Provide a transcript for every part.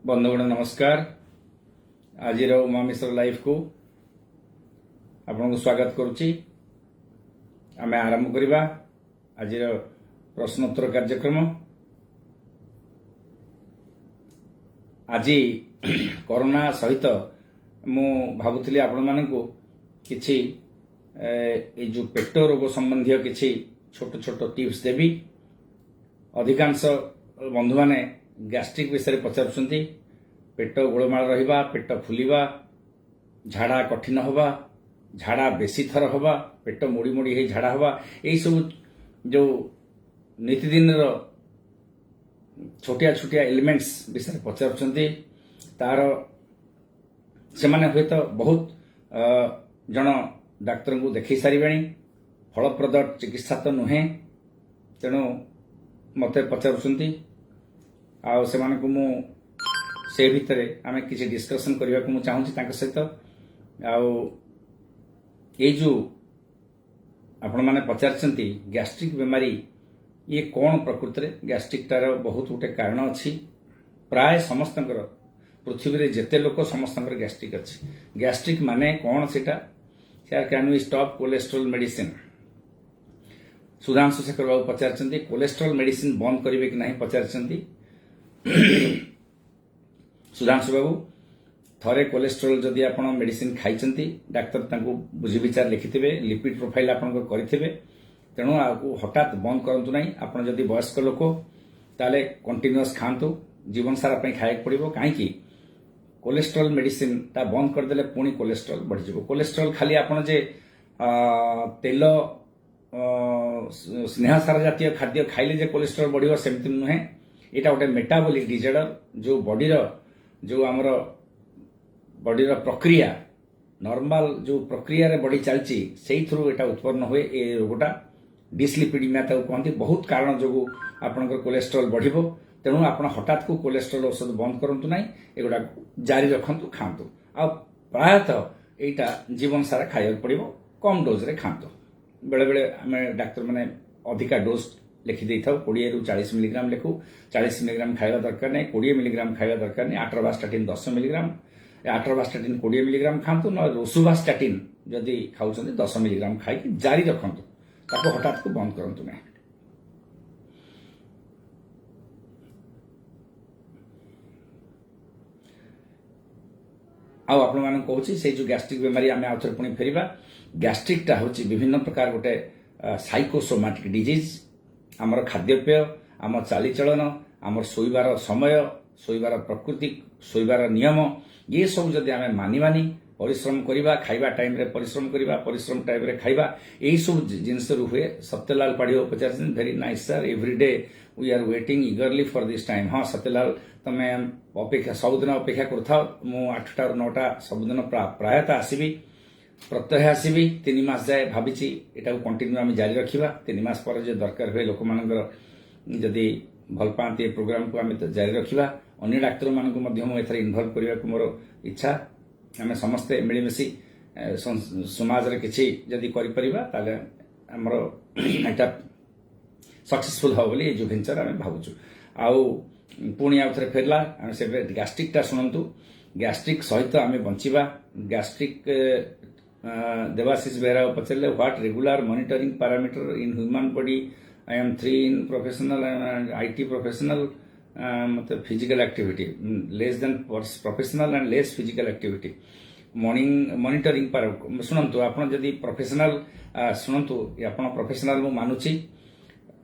बंधुगण नमस्कार। आज उमा मिश्र लाइफ को आपन स्वागत करुच्ची। आम आरंभ करवा आज प्रश्नोत्तर कार्यक्रम। आज कोरोना सहित मु भावुली आपण मानू किछि ए जो पेट रोग संबंधी किछि छोट छोट टिप्स देवी। अधिकांश बंधु माने गैस्ट्रिक विषय पचारुछंती। पेट गोलमाल रहिबा, पेट फुलिबा, झाड़ा कठिन होबा, झाड़ा बेसी थर होबा, पेट मोड़ी मोड़ी हे झाड़ा होबा, एई सब जो नीतिदिन छोटिया छोटिया एलिमेंट्स विषय पचारुछंती। तार से माने हुए तो बहुत जन डाक्तर को देखै सारिबेणी। फलप्रद चिकित्सा तो नुहे, तेणु मते पचारुछंती। आउ से मानकु मु से भितर आमे किसी डिस्कशन करबा को मु चाहूची तांका सहित। आउ ए जो आपण माने पचारछंती गैस्ट्रिक बीमारी ये कौन प्रकृति रे गैस्ट्रिक तार बहुत गोटे कारण अछि। प्राय समस्तंकर पृथ्वी रे जेते लोक समस्तंकर गैस्ट्रिक अछि। गैस्ट्रिक माने कौन सेटा? यार can we stop cholesterol medicine? Sudhanshu Shekhar babu पचारछंती कोलेस्ट्रॉल मेडिसिन बंद करिवे कि नहीं पचारछंती। सुधांशु बाबू थरे कोलेस्ट्रॉल जदि आपण मेडिसिन खाइछंती, डाक्टर तांको बुझी विचार लिखिथिबे, लिपिड प्रोफाइल आपण करिथिबे, तेणु आपको हठात बंद करंतु नहीं। आपण जदि वयस्क लोक ताले कंटिन्यूअस खांतु, जीवन सारा पई खाइक पड़िबो। काहेकि कोलेस्ट्रॉल मेडिसिन ता बंद कर देले पुणी कोलेस्ट्रॉल बढ़ जिवो। कोलेस्ट्रॉल खाली आपण जे तेल स्नेह सार जातीय खाद्य खाइले जे कोलेस्ट्रॉल बढ़िबो सेमति नुहे। एटा गोटे मेटाबॉलिक डिसऑर्डर जो बॉडी रो जो हमर बॉडी रो प्रक्रिया नॉर्मल जो प्रक्रिया रे बॉडी चलची सेही थ्रू एटा उत्पन्न हुए। ए रोगटा डिस्लिपिडीमिया ता कहंती। बहुत कारण जो आपनकर कोलेस्ट्रॉल बढ़िबो, तेणु आपण हठात को कोलेस्ट्रॉल औषध बंद करंतु नाही, एगुडा जारी रखंतु, खांतु। आ प्रायतः एटा जीवन सारा खाइबा पड़िबो, कम डोज रे खांतु। बेले बेले आमे डाक्टर माने अधिका डोज लिखि देई थाउ। 20 रु 40 मिलीग्राम लिखु। 40 मिलीग्राम खाइबा दरकार नहीं, 20 मिलीग्राम खाइबा दरकार नहीं। आट्रोवास्टाटिन 10 मिलीग्राम, आट्रोवास्टाटिन 20 मिलीग्राम खांतु, न रोसुवास्टाटिन जदि खाउछंती 10 मिलीग्राम खाइ जारी रखंतु, ताको हठात को बंद करंतु नहीं। आउ आपण मान कहूची से जो गैस्ट्रिक बीमारी आमे आउथर पुणी फेरिबा। गैस्ट्रिक टा होची विभिन्न प्रकार गोटे साइकोसोमाटिक डिजीज। आमर खाद्यपेय, आम चालीचलन, आमर शोइबार समय, शोइबार प्रकृति, शोइबार नियम, ये सब जदि आमे मानि मानि परिश्रम करिबा, खाइबा टाइम रे परिश्रम करिबा, परिश्रम टाइम रे खाइबा, एई सब जिंस रु हुए। सत्यलाल पाढ़ी पचारछन very nice sir, every day we are waiting eagerly for this time. हाँ सत्यलाल, तमे अपेक्षा सबुदिन अपेक्षा करथाओ। मु 8टा रु 9टा सबुदिन प्रायतः आसीबी, प्रत्यह आसीबी। 3 मास जाए भाबिची एटा कंटिन्यू आम जारी रखिबा। 3 मास पर जे दरकार हुए लोक मानकर जदि भल पाती प्रोग्राम को आम जारी रखिबा। अन्य डाक्तर मानक मध्य मु एथरे इन्वॉल्व करबा को मोर इच्छा। आम समस्ते मिलीमिशी समाज रे किछि जदि करि परिबा ताले हमर एटा सक्सेसफुल हो बोली जो वेंचर आम भावुछु। आउ पुणी आउ थरे फेरला आम से गैस्ट्रिक टा सुनंतु। गैस्ट्रिक सहित आम बंचिबा। गैस्ट्रिक देवाशीष बेहरा पचारे what regular monitoring parameter in human body? I am 3 in professional and IT professional, मतलब physical activity less than professional and less physical activity. Morning monitoring पर सुनंतु। आपण जदि प्रोफेशनल सुनंतु, आपण प्रोफेशनल मु मानुची,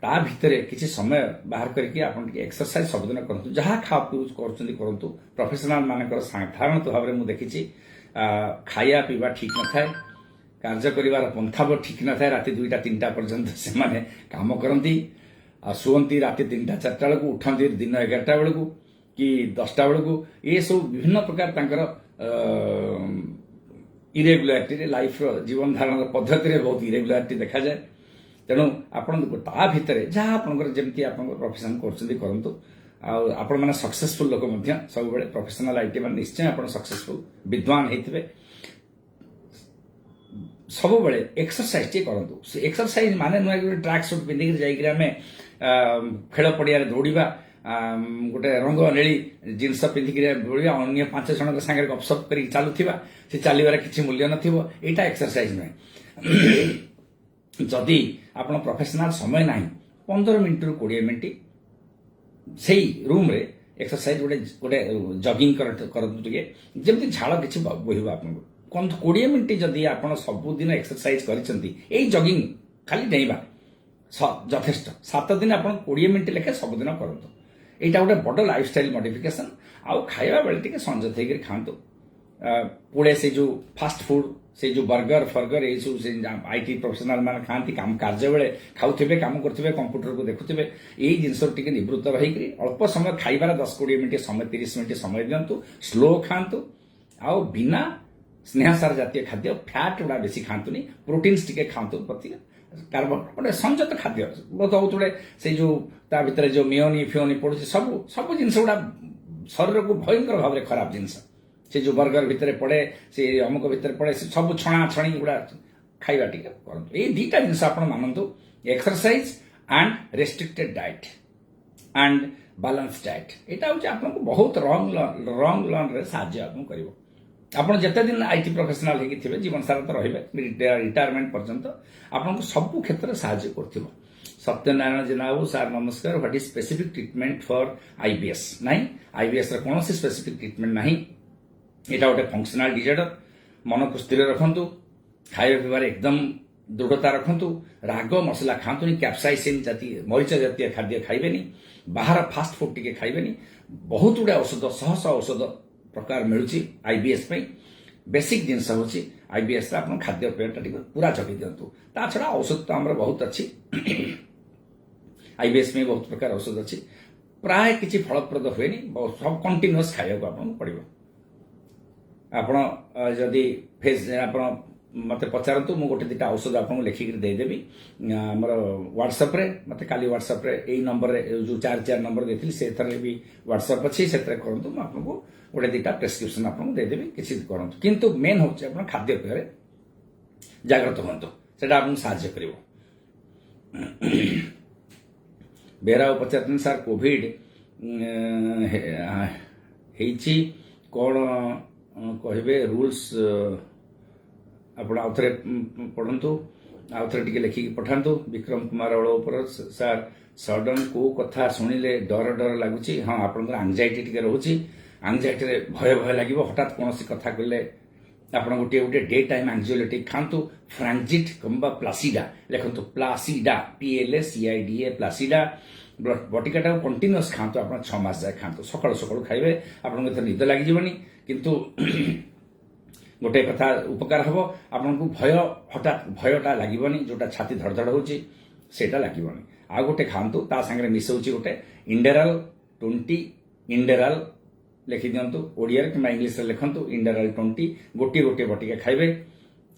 ता भितरे किछि समय बाहर करके आपण एक्सरसाइज सबदिन करंतु। जहाँ खा पिउज करचंदी करंतु। प्रोफेशनल मानकर साधारणत भाव में मु देखिछि खाया पीवा ठीक न थाए, कार्य करिवार पंथा ठीक न थाए। राति 2टा 3टा पर्यंत से माने काम करंती, शुअंती राति 3टा 4टा बेलू, उठंती दिन 11टा बेलू कि 10टा बेलू। ये सब विभिन्न प्रकार तांकर इरेगुलारिटी लाइफ रो जीवन धारण पद्धति रे बहुत इरेगुलारिटी देखा जाए। तेणु आपण ता भितर जहाँ आपंकर जमती आप प्रोफेशन करंतु। आपण मैंने सक्सेसफुल लोक सब बेले प्रोफेशनल आईटी मान निश्चय आप सक्सेसफुल विद्वान होते सब बेले एक्सरसाइज टे करंतु। से एक्सरसाइज माने नुआ ट्रैक सूट पिंधिक जाइए आम खेल पड़िया दौड़ा गोटे रंग नेली जिनस पिंधिक बुलिया अन्य 5 जन सागर गपसप कर चलुवा से चलवर किसी मूल्य नथिबो एटा एक्सरसाइज नुहे जदि आपण प्रोफेशनल समय ना 15 मिनिट रु 20 मिनिट से रूम रे एक्सरसाइज गोटे गोटे जगिंग करतु टिके जमती झाड़ किसी बोहिब आपको 20 मिनिट जदि आप सबुदिन एक्सरसाइज करिसेंती एई जगिंग खाली डेइबा यथेष्ट 7 दिन आप 20 मिनिट लेखे सबुदिन करतु एटा गोटे बड़ लाइफस्टाइल मॉडिफिकेशन आउ खाइबा बेले टिके संजत होकर खातु पुणे से जो फास्ट फूड से जो बर्गर फर्गर ये सब आईटी प्रोफेशनल मान खाती काम कार्य बेले खाऊे काम करुवे कंप्यूटर को देखुवे यही जिनस टी निवृत्त रही अल्प समय खाइबार 10-20 मिनिट समय 30 मिनिट समय दिंतु स्लो खातु आउ बिना स्नेहसार जातीय खाद्य फैट गुड़ा बेसी खातुनी प्रोटीन्स टिके खातु प्रति कार्बन गोटे संजत खाद्य बहुत गुड़े से जो ता भितर जो मियोनी फियोनी पड़ुଛି सब जिनस गुड़ा शरीर को भयंकर भाव में खराब जिनस से जो बर्गर भितर पड़े से अमुक भितर पड़े से सब छणा छणी गुड़ा खाइबा टिके करंतु ए दीटा जिनस आपण मानंतु exercise and restricted diet and balance diet एटा होची आपनको बहुत रॉन्ग लर्न रे साहाय्य आपन करिवो आपण जते दिन आईटी प्रोफेशनल हेकि थिबे जीवन सारा तो रहिबे रिटायरमेंट पर्यंत आपनको सब क्षेत्र साहाय्य करथिबो सत्यनारायण जेनाबू सर नमस्कार what is specific treatment for IBS नहीं आईबीएस रे कोनोसी स्पेसिफिक ट्रीटमेंट नहीं एटा गोटे फंक्शनल डिजॉर्डर मन को स्थिर रखंतु खाଇବା पिबार एकदम दृढ़ता रखंतु राग मसला खातुनी कैप्साइसिन जातीय मरीच जातीय खाद्य खाइबेनी बाहर फास्ट फूड टिके खाइबेनी बहुत गुड़ा औषध शह औषध प्रकार मिलूची आईबीएस बेसिक जिनस होची आईबीएस आप खाद्य पेयटा पूरा जगि दिंतु ता छड़ा औषध तो आमर बहुत अच्छी आईबीएस में बहुत प्रकार औषध अच्छी प्राय किसी फलप्रद हुए सब कंटिन्यूअस खाइबा आपको पड़ो आपण जदि फेस आपण मत पचारतु मु गोटे दिटा औषध आपको लिखिक देदेवी आमर व्हाट्सएप रे मत काली व्हाट्सएप रे एई नंबर रे जो 4 नंबर देथिली से थरे भी व्हाट्सएप अछि से थरे करंतु मु आपको गोटे दिटा प्रेस्क्रिप्शन आपको देदेवी किछि करंतु किंतु मेन होचे आपण खाद्य पेय जागृत होंतु सेटा आपन साहाय्य करिवो बेरा पचारतन सर कोविड हेछि कोन कहबे रूल्स आप आउ थे पढ़ु आउ थे टे लिखिक पठातु विक्रम कुमार अड़ सर सडन को कथा शुणिले डर डर लगुच हाँ आपंकर आंजाइटी टी रोचे आंजाइटी भय भय लगे हठात कौन कथा कहले आप गोटे गोटे डे टाइम एंजाइटी खातु फ्रांजिट कंबा प्लासीडा लिखु प्लासीडा PLACIDA प्लासीडा बटिकाटा कंटिन्यूअस खातु आप 6 मास जाए खातु सकाळु सकाळु खाइबे आपन निद लागिजबनी किंतु गोटे कथा उपकार हम आपको भय हठात भयटा लगभग जोटा छाती धड़धड़ होची सेटा लगभग आ गोटे खातु ता संगे मिसौची गोटे इंडेराल 20 इंडेराल लिखि दिंतु ओडिया कि इंग्लिश लिखु इंडेराल 20 गोटे गोटे बटिका खाइबे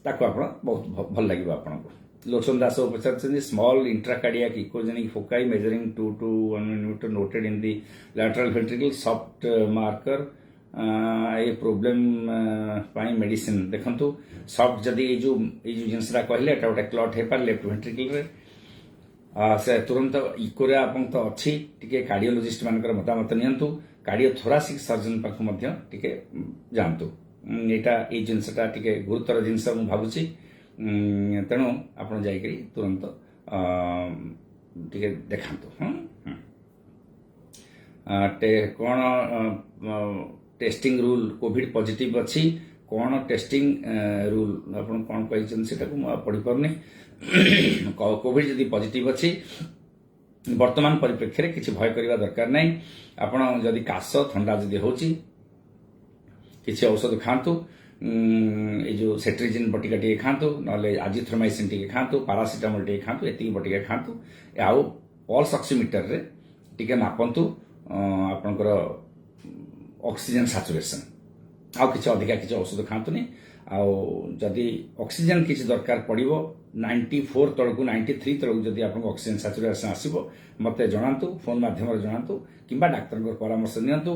ताको आप बहुत भल लगे आपको लोचन दास पचार small intracardiac echogenic foci measuring 2 to 1 millimetre noted in the lateral ventricle soft marker ये प्रोब्लेम मेडिसिन देखंतु सॉफ्ट जदि जो जिनसरा कहले एटा गोटे क्लॉट हे पार लेफ्ट वेंट्रिकल रे से तुरंत इको रे आपन तो अच्छी टिके कार्डियोलॉजिस्ट मानकर मतामत नियंतु कार्डियोथोरासिक सर्जन पाखु मध्य टिके जानतु एटा ए जिनसटा टिके गुरुतर जिनस मु भाबुची तेणु आपण जाई करी तुरंत टिके देखांतु कौन टेस्टिंग रूल कोविड पॉजिटिव अच्छी कौन टेस्टिंग रूल आपन कौन कहिसन सेटा को म पढ़ी परनी कोविड जदि पॉजिटिव अच्छी वर्तमान परिप्रेक्षी रे किछि भय करिवा दरकार नै आपन जदि काश ठंडा जदि होची किछि औषध खांतु ए जो सेट्रिजिन बटिका टिके खांतु नले आजिथ्रोमाइसिन टिके खांतु पैरासिटामोल टिके खांतु एति बटिका खांतु आउ पल्स ऑक्सीमीटर रे टिके मापंतु आपनकर ऑक्सीजन सैचुरेशन आउ किछि अधिका किछि औषध खांतुनी आउ जदि ऑक्सीजन किछि दरकार पड़िबो 94 तळकु 93 तळकु जदि आपन ऑक्सीजन सैचुरेशन आसीबो मते जणांतु फोन माध्यम रे जणांतु किबा डाक्टर को परामर्श नियंतु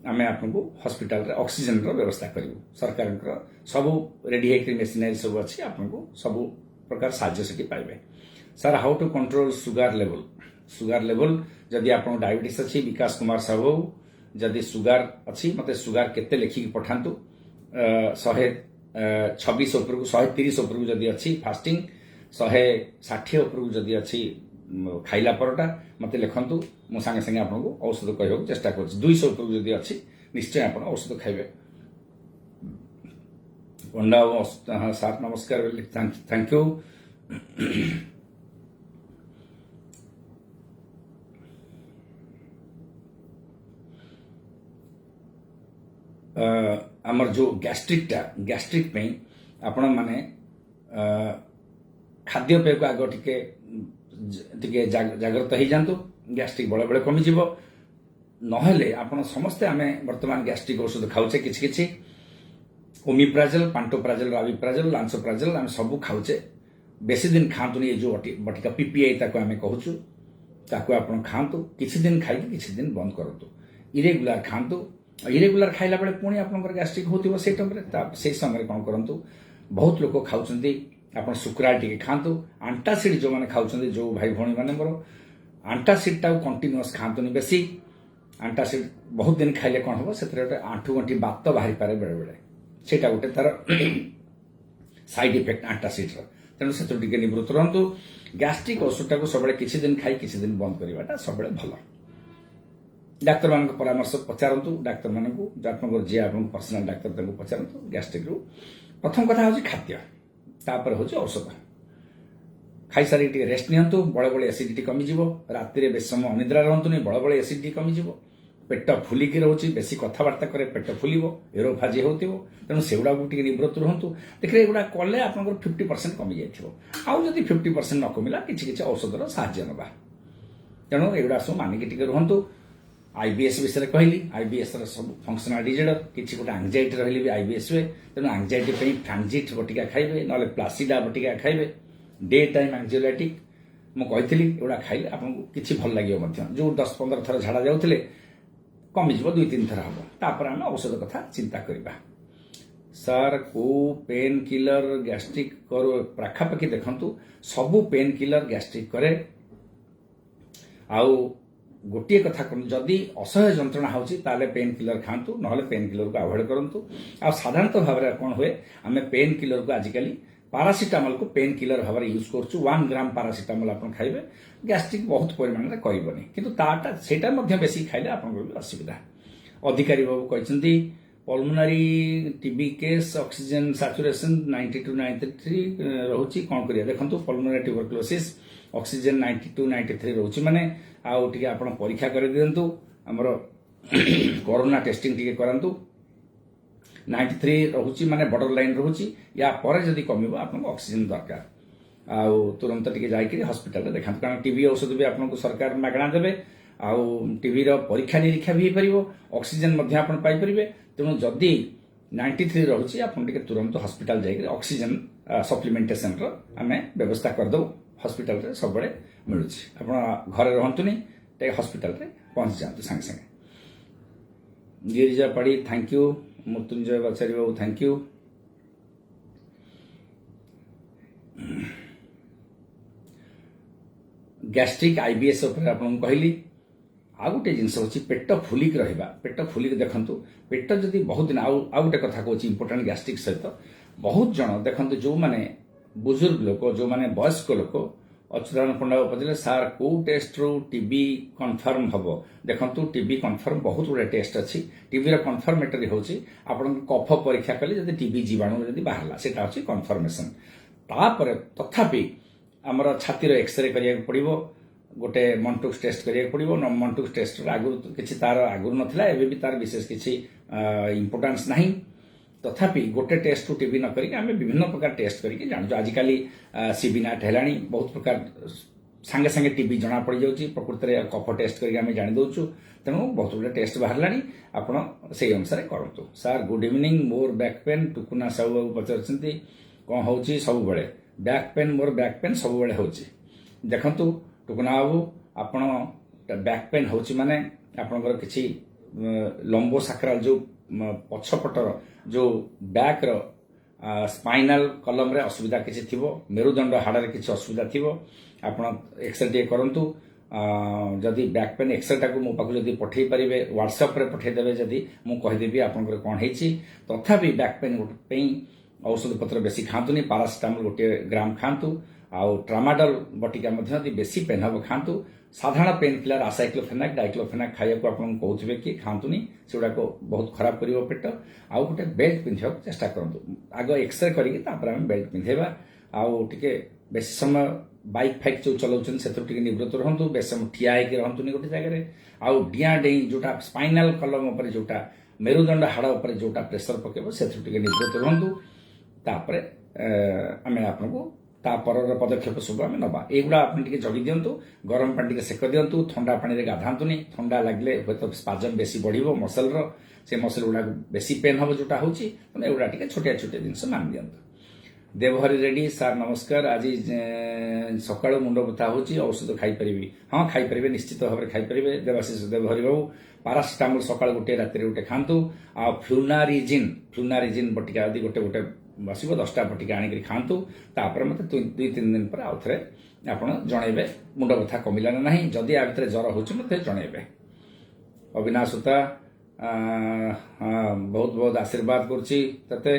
आमे आपनको हॉस्पिटल रे ऑक्सीजन रो व्यवस्था करिवो सरकार को सब रेडी हेकरी मशीनरी सब अछि आपनको सब प्रकार साहाय्य सेठी पाइबे sir how to control sugar level sugar level जदि आपको डायबिटीज अच्छी विकास कुमार साहू जदि सुगार अच्छी मत सुगार केते लिखिकी पठातु 126 उपरकू 130 उपरकू जदि अच्छी फास्टिंग 160 उपरकू जदि अच्छी खाइला परटा मत लिखु मु सांगे सांगे आपको औषध कहूँ चेष्टा कर 200 उपरकू जदि अच्छी निश्चय आप औषध खाइबे। पंडा सार नमस्कार थैंक यू। आमर जो गैस्ट्रिक आपण माने खाद्यपेय को आग टिके जागृत हो जातु गैस्ट्रिक बड़े बड़े कमिज नहेले आपण समस्ते आम बर्तमान गैस्ट्रिक औषध खाऊचे किछि ओमिप्राजल पांटोप्राजल राविप्राजल लांसोप्राजल आम सब खाऊचे बेसी दिन खातु ये जो बटिका पीपीआई ताको आम कहूँ ताको आपण खातु किछि दिन खाई किछि दिन बंद करतु इरेगुलर खातु इरेगुलर खाइला बेले पुणी आपंकर गैस्ट्रिक होतिबो से समय कौन करूँ बहुत लोग खाऊँ आप शुक्राल टी खातु आंटासिड जो मैंने खाऊँ जो भाई भाई मैंने मोर आंटासिड टा कंटिन्यूअस खातुनि बेसी आंटासिड बहुत दिन खाइले कौन हम से आंठू गंठी बात बाहरी पारे बेले बेले सेटा गोटे तार साइड इफेक्ट आंटासिड तेणु से निवृत्त रहतु गैस्ट्रिक औषधटा को सब किसी दिन खाई किसी दिन बंद करवाटा सब भल डाक्तर मान परामर्श पचारतु डाक्तर मान जी आप पर्सनाल डाक्तर पचारतु गैस्ट्रिक रु प्रथम कथा हूँ खाद्य तापर हूँ औषध खाई सारी रेस्ट नियंतु बड़े बड़े एसिडिटी कमिज राति बेस समय अनिद्रा रहतुनि बड़े बड़े एसिडिटी कमिज पेट फुलिकी रोचे बेसी कथबार्ता करे पेट फुल एरोफाजी हो तेणु सेगुड़ा निवृत्त रुहतु देखिए एगुड़ा कले आप 50% कमी जाइए आउ जदि 50% न कमिला किसी औषधर साहाय्य नवा तेणु एगुड़ा सब मानिक रुहतु आईबीएस विषय कहली आईबीएस सब फंक्शनल डिजर्डर किसी गोटे एंजाइटी रही भी आईबीएस हुए तेणु एंजाइटी फ्रांजिट बटिका खाइबे ना प्लासिडा बटिका खाइबे डे टाइम एंजियोलाइटिक मुझे एगुड़ा खाइले आपको किसी भल लगे जो 10-15 थर झाड़ा जाऊे कमिज 2-3 थर हम तापर आम औषध कथा चिंता करवा सार को पेन किलर गैस्ट्रिक करो पाखापाखि देखु सबू पेन किलर गैस्ट्रिक करे आउ गोटे कथा जदि असह्य जंत्रणा होची ताले पेन किलर खातु ना पेन किलर को अवॉइड करंतु आ साधारणतः भाव में कौन हुए आम पेन किलर को आजिकली पारासीटामल को पेन किलर भाव में यूज करुँ 1 ग्राम पारासीटामल आप खाइबे गैस्ट्रिक बहुत परिमाण में करबनी किंतु ताटा सेटा मध्य बेसी खाइले आपन असुविधा अधिकारी बाबू कहते पल्मोनारी टीबी केस ऑक्सीजन सैचुरेशन 92-93 रोची कौन करिया देखंतु पल्मोनारी ट्यूबरकुलोसिस ऑक्सीजन 92-93 रोची माने आउ टिके आपण परीक्षा कर दियंतु हमर कोरोना टेस्टिंग टिके करंतु 93 रोची माने बॉर्डर लाइन रोची या पर जदी कमिबो आपन ऑक्सीजन दरकार आउ तुरंत टिके जाई कि हॉस्पिटल देखंतु कारण टीबी औषध भी आपन को सरकार मागणा देबे आउ टीबी रो परीक्षा निरीक्षा भी परिबो ऑक्सीजन मध्ये आपन पाई परिबे तेणु जदि 93 रोची आपन टिके तुरंत हॉस्पिटल जाई कि ऑक्सीजन सप्लीमेंटेशन रो आमे व्यवस्था कर दो हॉस्पिटल रे सब बड़े मिलुछि आपण घरे रहंतुनी टे हॉस्पिटल रे पहुंच जातु संगे संगे। गिरिजा पड़ी थैंक यू मृत्युंजय बचारी Babu thank you. Gastric IBS आपको कहली आ गोटे जिनस होची पेट फुलिक रहिबा पेट फुलिक देखंतु पेट जदि बहुत दिन आउ गोटे कथा कहूँ इंपोर्टाट गैस्ट्रिक सहित बहुत जन देखंतु जो माने बुजुर्ग लोक जो माने वयस्क लोक अच्युतानंद पंडा पचारे सार को टेस्ट रू टीबी कन्फर्म हम देखंतु टीबी कन्फर्म बहुत गुड़े टेस्ट अच्छी टीबी कन्फर्मेटरी होची आपण कफ परीक्षा कले जदि टीबी जीवाणु जदि बाहरला सेटा होची कन्फर्मेशन तापर तथापि आमर छातीर एक्सरे करिया पड़िबो गोटे मंटुक्स टेस्ट करिया पड़िबो मंटुक्स टेस्ट आगुरु किछि तार आगुरु नथिला एबे भी तार विशेष किछि इंपोर्टेंस नाही तथापि गोटे टेस्ट टू टीबी न करिक आमे विभिन्न प्रकार टेस्ट करिक जानु आजिकली सीबीनाट हेलानी बहुत प्रकार सांगे सांगे टीबी जना पड़ जाउची प्रकृति रे कफ टेस्ट करिक आमे जानि दउछु तेणु बहुत गुड़े टेस्ट बाहरलानी आपण से अनुसार करतु। सार गुड इवनिंग मोर बैक पेन टुकुना साहू बाबू पचारछंती कौन होची सब बळे बैक पेन मोर बैक पेन सब बळे होची देखंतु टुकुना बाबू आपण बैक पेन होची माने आपनकर किछि लंबो साक्राल जो पछपटर जो बैक रो स्पाइनल कलम रे असुविधा किछि थिबो मेरुदंड हाड़ रे किछि असुविधा थिबो आपण एक्सरे करंतु जदि बैक पेन एक्सरे को मो पाखु जदि पठेई पारिबे व्हाट्सएप रे पठेई देबे जदि मु कहि देबी आपनकर कोन हेछि तथापि बैक पेन पे औषध पत्र बेसी खांतुनी पारासिटामोल गोटे ग्राम खांतु आउ ट्रामाडोल बटिका मध्य यदि बेसी पेन हब खांतु साधारण पेन किलर आसाइक्लोफेनाक डाइक्लोफेनाक खाइया को आपन कहउथिबे कि खांतुनी सेउडा को बहुत खराब करिवो पेट आउ गोटे बेल्ट पिंधियो चेष्टा करंतु आगो एक्सरे करिकि तापर हम बेल्ट पिंधेबा आउ टिके बेसी समय बाइक फाइक जो चलाउछन सेथुर टिके निवृत्त रहंतु बेसी समय ठिया हेकि रहंतुनी गोटे जगह आउ डिया डेई जोटा स्पाइनल कलम ऊपर जोटा मेरुदंड हाड़ ऊपर जोटा प्रेशर पकेबो सेथुर टिके निवृत्त रहंतु तापर आमे आपनको तापर पदक्षेप सब आम नवा युवा आप जगी दिंतु गरम पानी सेक दिंतु ठंडा पानी में गाधातुनी ठंडा लगे हे तो स्पाजम बेसी बढ़ मसल से मसल गुड़ा बेसी पेन हम जोटा हूँ एगुड़ा टे छोटिया छोटिया जिन मान दिंतु देवहरी रेड्डी सार नमस्कार आज सका मुंड बता हो औषध खाईपर हाँ खाईपर निश्चित भाव में खाईपर देवाशीष देवहरी बाबू पारासिटामोल सका गोटे राति गोटे खातु आ फ्लुनारिजिन बटिका यदि गोटे गोटे बस 10टा बटिका आनिक खातु तापर मत 2-3 दिन पर आउ थे आप जनइबे मुंड बथा कमिला ना जदि आ भर ज्वर हो जनइबे अविनाश सुता बहुत बहुत आशीर्वाद करते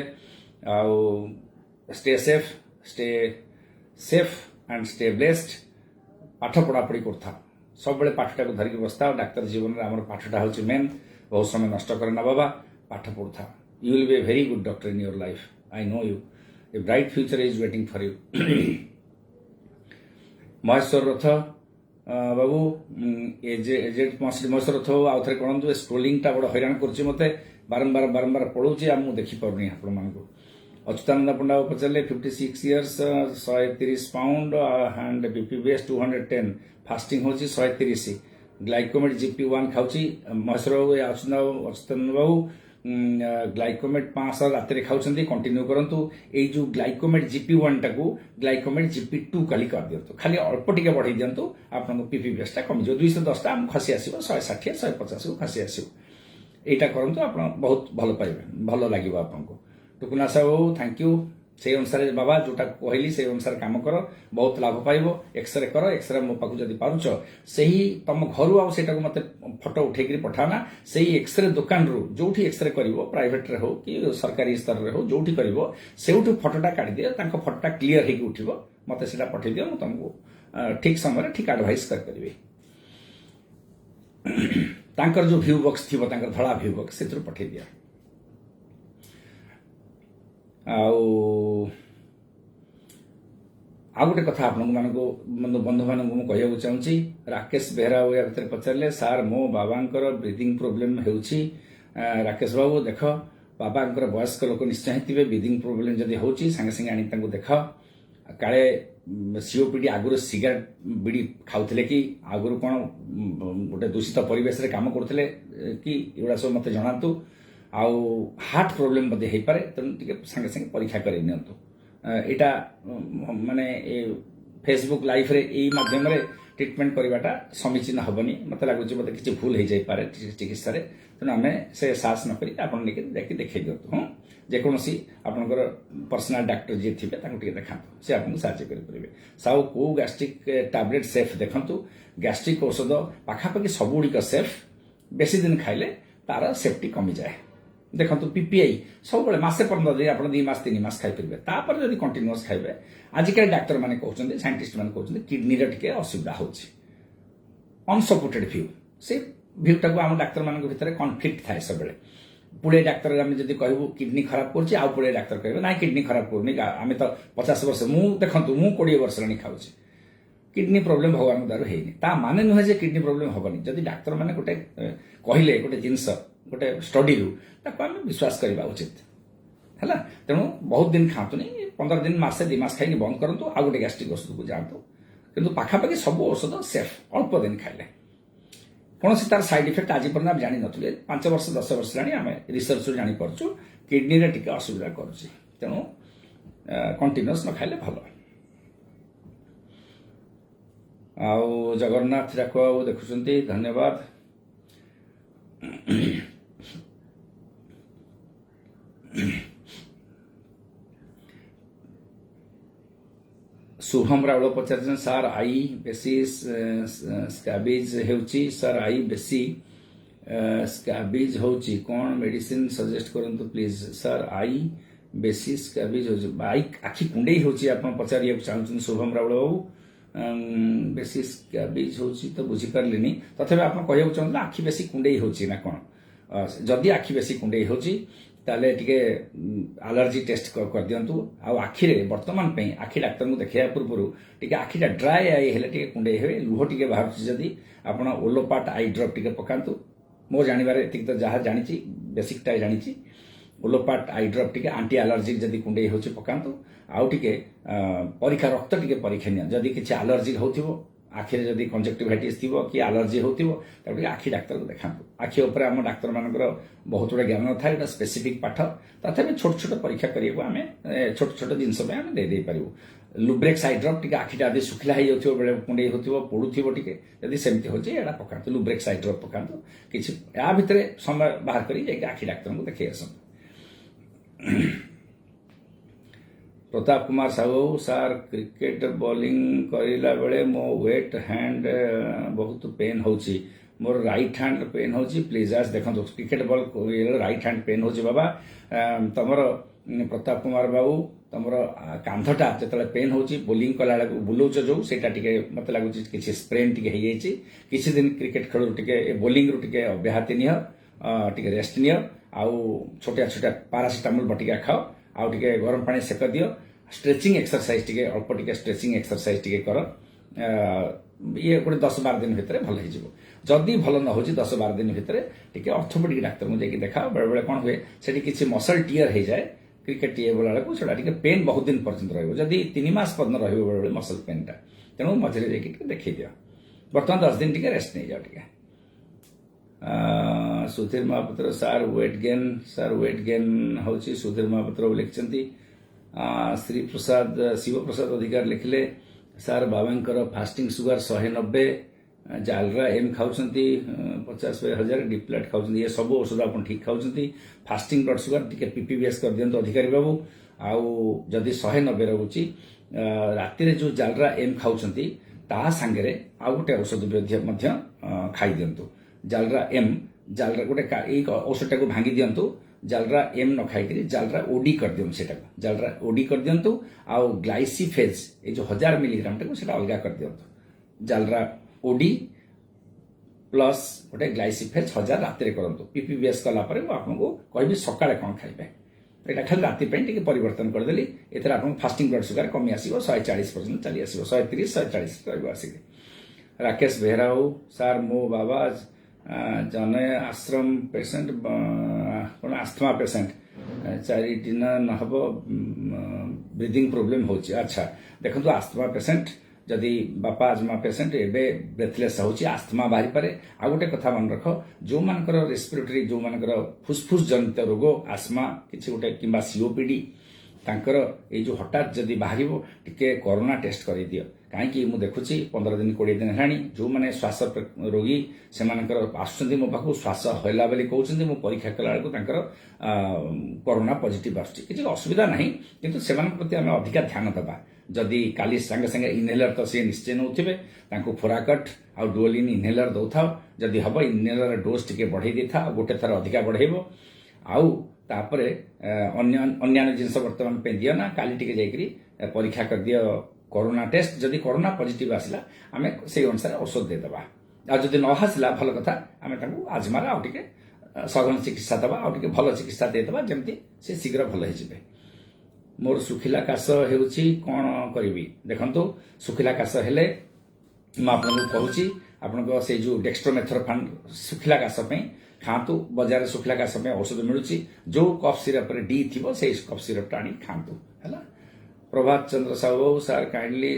stay safe and stay blessed पाठ पढ़ापढ़ी करता सब बड़े पाठटा को धरिक बसता डाक्तर जीवन में आम पाठटा हूँ मेन बहुत समय नष्ट कर ना बाबा पाठ पढ़ता you will be A very good doctor in your life I know you. A bright future is waiting for you. Maheshwar रथ बाबू महेश्वर रथ आउ थे कहतु स्क्रोलिंग टा बड़ हैरान कर बारंबार बारंबार पढ़ुची आ मुझे देखिपारे आपण मानक अच्युतानंद पंडा पचारे 56 years 130 pound and BPBS 210 fasting हो 130 ग्लाइकोमेट GP1 खाऊची महेश्वर बाबू अच्युतानंद बाबू ग्लाइकोमेट 500 रात खाऊँ कंटिन्यू करूँ ये जो ग्लाइकोमेट GP1 टाक ग्लाइकोमेट GP2 खाली कर दिंतु खाली अल्प टिके बढ़ई दिंतु आप PPBS टा कमिज 210 टा खसी आस 160 150 को खसी आस यहाँ करूँ आप बहुत भल पाइबे भल लगे आपको टुकुना साहू थैंक यू से अनुसार बाबा जोटा कहली से अनुसार काम कर बहुत लाभ पाइब एक्सरे कर एक्सरे मो पाक जब पारुच से तुम घर आटा मत फटो उठे पठाना से एक्सरे दुकान रू जो एक्सरे कर प्राइवेट रे हो कि सरकारी स्तर में हो जो कर से फटोटा काढ़ दिए फटोटा क्लीयर होगी उठो मत से पठे दियो तुमको ठीक समय ठीक एडवाइस करी जो भ्यू बॉक्स थी धड़ा भ्यू बॉक्स से पठे दिया आउ गोटे कथा आप बंधु मानक कहूँ चाहूँगी राकेश बेहरा भर पचारे सार मो बाबा ब्रीदिंग प्रोब्लेम हो राकेश बाबू देख बाबा वयस्क लोक निश्चय थे ब्रीदिंग प्रोब्लेम जब हो सांगे सांगे आनी देख काले सीओपीडी आगुरी सिगारेट बीड़ी खाऊले कि आगुरी कौन गोटे दूषित परिवेश काम करते कि एगुड़ा सब मत जनातु आउ हार्ट प्रोब्लेम बोधे हो पारे तेणु टे सांगे सांगे परीक्षा कर यहाँ माने फेसबुक लाइफ रे यही माध्यम ट्रिटमेंट करवाटा समीचीन हेनी मत लगुच बोधे किसी भूल हो जाए चिकित्सा तेणु आम से साहस नक देखे दिंतु हाँ जेकोसी आपंकर पर्सनाल डाक्टर जी थे देखा से आपको साहय करेंगे साउ को गैस्ट्रिक टैबलेट सेफ देखु गैस्ट्रिक औषध पाखापाखि सबुड़ सेफ बेसी दिन खाइले तार सेफ्टी कमी जाए देखो पीपीआई सब मसे 15 दिन आप 2 मास 3 मास खाईपर तापर जब कंटिन्यूअस खाइबे आजिकल डाक्तर मैंने कहते साइंटिस्ट मैंने कहते किडनी टे असुविधा होनसपोर्टेड भ्यू से भ्यूटा को आम डाक्तर मान भर कनफ्लिक्ट थाए सब पुड़े डाक्तर आम जब कहूँ किडनी खराब कर पुड़े डाक्तर कहे ना किडनी खराब करनी आम तो 50 वर्ष देखो मु 20 वर्ष ला खाऊँ किडनी प्रोब्लेम भगवान द्वारा है माने नुहे जे किडनी प्रोब्लेम हेनी जदि डाक्तर मैंने गोटे कहले गोटे जिनस गोटे स्टडी रू आम विश्वास करवा उचित है तेणु बहुत दिन खातुनी 15 दिन मासे 2 मास खाई बंद करूँ आ गोटे गैस्ट्रिक औषध को जातु किंतु पाखापाखि सब औषध सेफ अल्प दिन खाइले कौन तार साइड इफेक्ट आज पर्यटन आप जानी नुले 5 वर्ष 10 वर्ष आम रिसर्च जापारु किडनी रे टिके असुविधा करुच्ची तेणु कंटिन्यूअस न खाइले भल आउ जगन्नाथ जाको देखुं धन्यवाद शुभम राउल पचार सार आई बेसी स्कैबिज होउची सर आई बेसी स्कैबिज होउची कौन मेडिसिन सजेस्ट करंतु प्लीज सर आई बेसी स्कैबिज होउची आई आखि कुंडई होउची आपण पचारिया चाहउछन शुभम राउल बाबू बेसी स्कैबिज होउची तो बुझी परलिनी तथापि आपण कहय चाहउछन आखि बेसी कुंडई होउची ना कोन जदि आखि बेसी कुंडई होउची ताले टिके एलर्जी टेस्ट कर दियंतु आ आखि रे वर्तमान पे आखि डाक्टर को देखिया पूर्व टिके आखिटा ड्राई आई हेले टिके कुंडे हेबे लुह टिके बाहर जदि आपण ओलोपाट आई ड्रॉप टिके पकांतु मो जानिबारे एतिक तो जहा जानिची बेसिक टा जानिची ओलोपाट आई ड्रॉप टिके एंटी एलर्जी जदि कुंडे होची पकांतु आउ टिके परीक्षा रक्त टिके परीक्षा निया जदि किछि एलर्जी होथिबो आखिरे जदि कंजक्टिवाइटिस थिबो कि एलर्जी होथिबो तबे आखि डाक्टर को देखांतु आखि ऊपर हम डाक्टर मानकर बहुत गुडे ज्ञान था एटा स्पेसिफिक पाठ तथापि छोट छोट परीक्षा करियो आमे छोट छोट जिंस पे आमे दे दे परिबो लुब्रेक्स आई ड्रॉप टिके आखिटा आदि सुखिला हे होथिबो बेले कुंडे होथिबो पडुथिबो टिके जदि सेमति होची एडा पकांतु लुब्रेक्स आई ड्रॉप पकांतु किछि या भितरे समय बाहर करी जे आखि डाक्टर को देखै आसन प्रताप कुमार साहू सार क्रिकेट बॉलिंग करिला बेले मो वेट हैंड बहुत पेन होची मोर राइट हैंड पेन होची प्लीज आज देखो cricket ball right hand pain होची बाबा तमर प्रताप कुमार बाबू तमर कांधटा जतले पेन होची बॉलिंग कला बुलौच जो सेटा टिके मते लागुची किछि स्प्रेन टिके हे जाईची किछि दिन क्रिकेट खेल टिके बॉलिंग रु टिके अभ्याहति नियो टिके रेस्ट नियो आउ छोटा छोटा पैरासिटामोल बटिका खाओ आउ टिके गरम पानी सेक दियो स्ट्रेचिंग एक्सरसाइज टिके अल्प टिके स्ट्रेचिंग एक्सरसाइज टिके कर ये गोटे 10-12 दिन भितर भल हो जदि भल न हो 10-12 दिन भितर टिके ऑर्थोपेडिक डाक्टर को जाके देखा बेले बेले कौन हुए सेठी किछि मसल टियर हो जाए क्रिकेट टियर बोला को सेटा टिके पेन बहुत दिन पर्यंत रहइबो जदि 3 मास पर्यंत रहइबो बेले बेले मसल पेन टा तेणु मझरे जाके टिके देखै दियो वर्तमान 10 दिन टिके रेस्ट नै जाओ टिके सुधीर महापात्र सार वेट गेन होची सुधीर महापात्र लिखचंती श्री प्रसाद शिव प्रसाद अधिकार लिखिले सार बाबांकर fasting sugar 190 Jhalra M खाउछंती 50,000 deplete खाउछंती ये सब औषध अपन ठीक खाउछंती फास्टिंग ब्लड सुगर टिके पीपीबीएस कर दियंतो अधिकारी बाबू आउ जदि 190 रहउची राति रे जो जालरा एम खाउछंती ता संगे आउ गोटे औषध मध्य खाई दियंतो जालरा एम जालरा गोटे एक औषधटा को भांगी दियंतो जालरा एम न खाई करी जालरा ओडी कर दियम सेटा जालरा ओडी कर दियंतु आउ ग्लाइसिफेज ए जो 1000 मिलीग्राम टा को सेटा अलगा कर दियंतु जालरा ओडी प्लस गोटे ग्लाइसिफेज 1000 राति रे करंतु पीपीबीएस कला परे मु आपनको कहबी सकाळे कोन खाइबे एटा खाली राति पे टिके परिवर्तन कर देली एथरा आपन फास्टिंग ब्लड सुगर कमी आसीबो 140% चली आसीबो 130 140 रहबो आसीके राकेश बेहरा हो सार मो बाबा जने आश्रम पेशेंट कौन आस्थमा पेशेंट 4 दिन नहब ब्रीदिंग प्रोब्लेम होची अच्छा देखो आस्थमा पेशेंट जदि बापा आजमा पेशेंट एबे ब्रेथलेस होची आस्थमा बाहरी पारे आ गोटे कथा मन रख जो मानकर रेस्पिरेटरी जो मानकर फुसफुस जनित रोग आस्थमा किछि गोटे किबा सीओपीडी तांकर ए जो हठात जदि बाहरिबो टिके कोरोना टेस्ट करि दियो काहे कि मु देखुची 15 दिन 20 दिन हेलानी जो माने श्वास रोगी से मानकर आसुचंती मो पाखु श्वास होला बेली कहउचंती मु परीक्षा कला को तांकर कोरोना पॉजिटिव आसुची किछि असुविधा नाही किंतु से मान प्रति हम अधिक ध्यान दबा जदि काली संगे संगे इनहेलर तो से निश्चय नउथिबे तांको फोराकट आ डुओलिन इनहेलर दउथाओ जदि हबो इनहेलर डोज टिके बढ़ाई देथा गोटे थर अधिक बढ़ाइबो आउ तापरे अन्य जिनस वर्तमान पे दियो ना काली टिके जाइकरी परीक्षा कर दियो कोरोना टेस्ट जदि कोरोना पॉजिटिव आसिला आमे से अनुसार औषध दे दबा आ जदि न हासिला भल कथा आमे तांको आजमारा आ टिके सघन चिकित्सा दबा आ टिके भल चिकित्सा दे दबा जेमति से शीघ्र भल हे जिवे मोर सुखिला काश हेउची कोन करबी देखंतु सुखिला काश हेले म आपनको कहूची आपनको से जो डेक्स्ट्रोमेथोर्फन सुखिला काश पे खातु बाजार सुखिला काश पे औषध मिलुची जो कफ सिरप रे डी थिबो से कफ सिरप टाणी खातु हला प्रभात चंद्र साहू सार काइंडली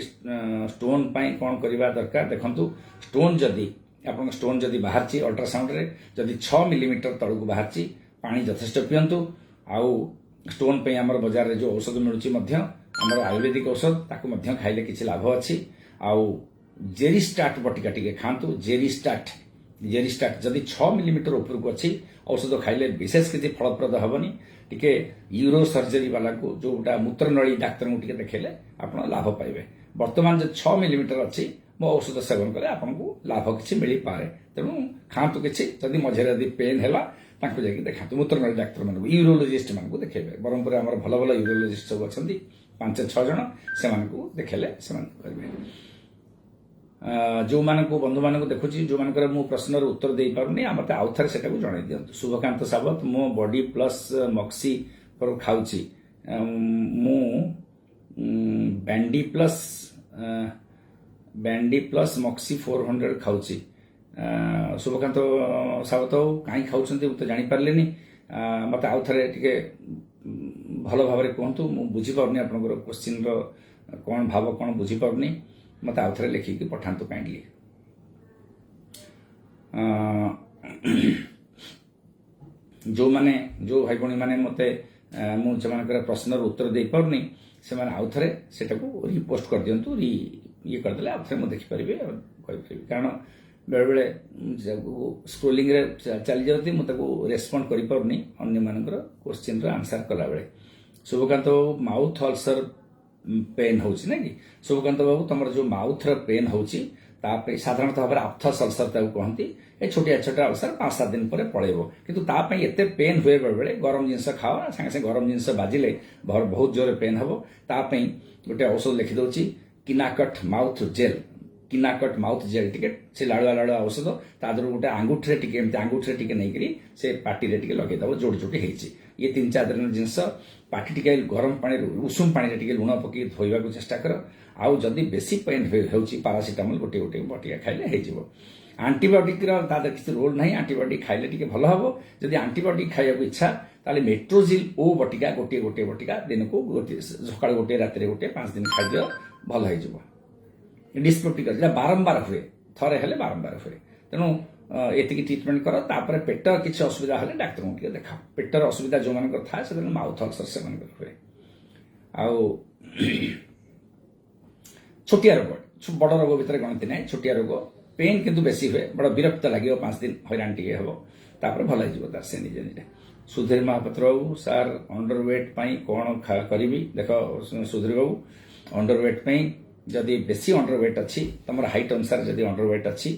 स्टोन पाई कौन करबा दरकार देखंतु स्टोन जदि आपन स्टोन जदि बाहरची अल्ट्रासाउंड रे जदि 6 मिलीमीटर तळकु बाहरची पानी यथेष्ट पियंतु आउ स्टोन पे हमर बाजार रे जो औषध मिलुची मध्य हमर आयुर्वेदिक औषध ताकु मध्य खाइले किछि लाभ अछि आउ जेरिस्टाट बटिका टिके खांतु जेरिस्टाट जदि 6 मिलीमीटर ऊपर को अच्छी औषध खाइले विशेष किसी फलप्रद हेनी टिके यूरो सर्जरी वाला को जोटा मूत्रनली डाक्तर को टिके देखेले आपण लाभ पाइबे ବର୍ତ୍ତମାନ जो 6 मिलीमीटर अच्छी मो औषध सेवन कले आपको लाभ किसी मिल पाए तेणु खातु किसी जदि मझे जदि पेन है जाकि देखा मूत्रनली डाक्तर मान यूरोलोजिस्ट मान देखेबे ब्रह्मपुर आम भल भल यूरोलोजिस्ट सब अच्छा 5-6 जन से देखेले करेंगे जो मानक बंधु मानक देखुची जो मानकर मु प्रश्नर उत्तर दे पारुनी मत आउ थे से जन दिंतु शुभकांत सावत मो बॉडी प्लस मक्सी पर खाऊची मु बैंडी प्लस मक्सी 400 खाऊची शुभकांत सावत कहीं खाऊँ तो जापारे मत आउ थे टे भल भाव कहतु मुझीपारे आप क्वेश्चन कौन भाव कौन बुझीपारे मत आउ थे लिखिकी पठातु काइंडली जो माने जो भाई भौणी मैंने मत मुझे प्रश्नर उत्तर दे पारनी से आउ थे से रिपोस्ट कर दिंतु ये करदे आउ थे मुझे देखिपारि कहीपरि कारण बेले बेले स्क्रोलिंग चली जाती मुझे रेस्पॉन्ड कर पारनी अन्य मानकर क्वेश्चन आंसर कला बेले शुभकांत माउथ अल्सर पेन होची ना कि शुभकांत बाबू तुम जो माउथ पेन होची साधारणतः भाव आप्थस अल्सर कहती ए छोटिया छोटा अल्सर 5-7 दिन पर पड़ेब किंतु एत पेन हुए बेले बेले गरम जिनस खाओ सागे सागे गरम जिनस बाजिले बहुत जोर पेन हम तापाई गोटे औषध लिखिदे किनाकट माउथ जेल टिके से लाड़ुआ लाड़ुआ औषध तादर गोटे आंगुठी टिके आंगुठी टिके नहीं से पार्टी टिके लगेदब जोड़ी जोड़ी होती ये 3-4 दिन जिनस पाटी टिके गरम पानी उषुम पानी टिके लुण पकई धोइबा को चेष्टा कर आउ जदि बेसी पेन होउची पारासिटामोल गोटे गोटे बटिका खाइले हेजिवो आंटीबायोटिक किसी रोल ना आंटीबायोटिक खाइले टिके भल हम जदि आंटीबायोटिक खाइबा इच्छा ताले मेट्रोजिल ओ बटिका गोटे गोटे बटिका दिन को सकाळ गोटे राति गोटे 5 दिन खाइदियो भल हो डिस्पेप्टिक बारंबार हुए थरे हेले बारंबार हुए तेणु एति ट्रिटमेंट कर तापर पेटर किसी असुविधा हेले डाक्तर को देखा पेटर असुविधा जो मान था से माउथ अल्सर से हुए आउ छोटिया रोग बड़ रोग भितर गणति ना छोटिया रोग पेन किंतु बेसी हुए बड़ा विरक्त लगे 5 दिन हैरान टे हम तापर भल हो से निजे निजे सुधीर महापात्र बाबू सार अंडरवेट कौन करी देख सुधीर बाबू अंडरवेट जदि बेसी अंडरवेट अच्छी तुम हाइट अनुसार जदि अंडरवेट अच्छी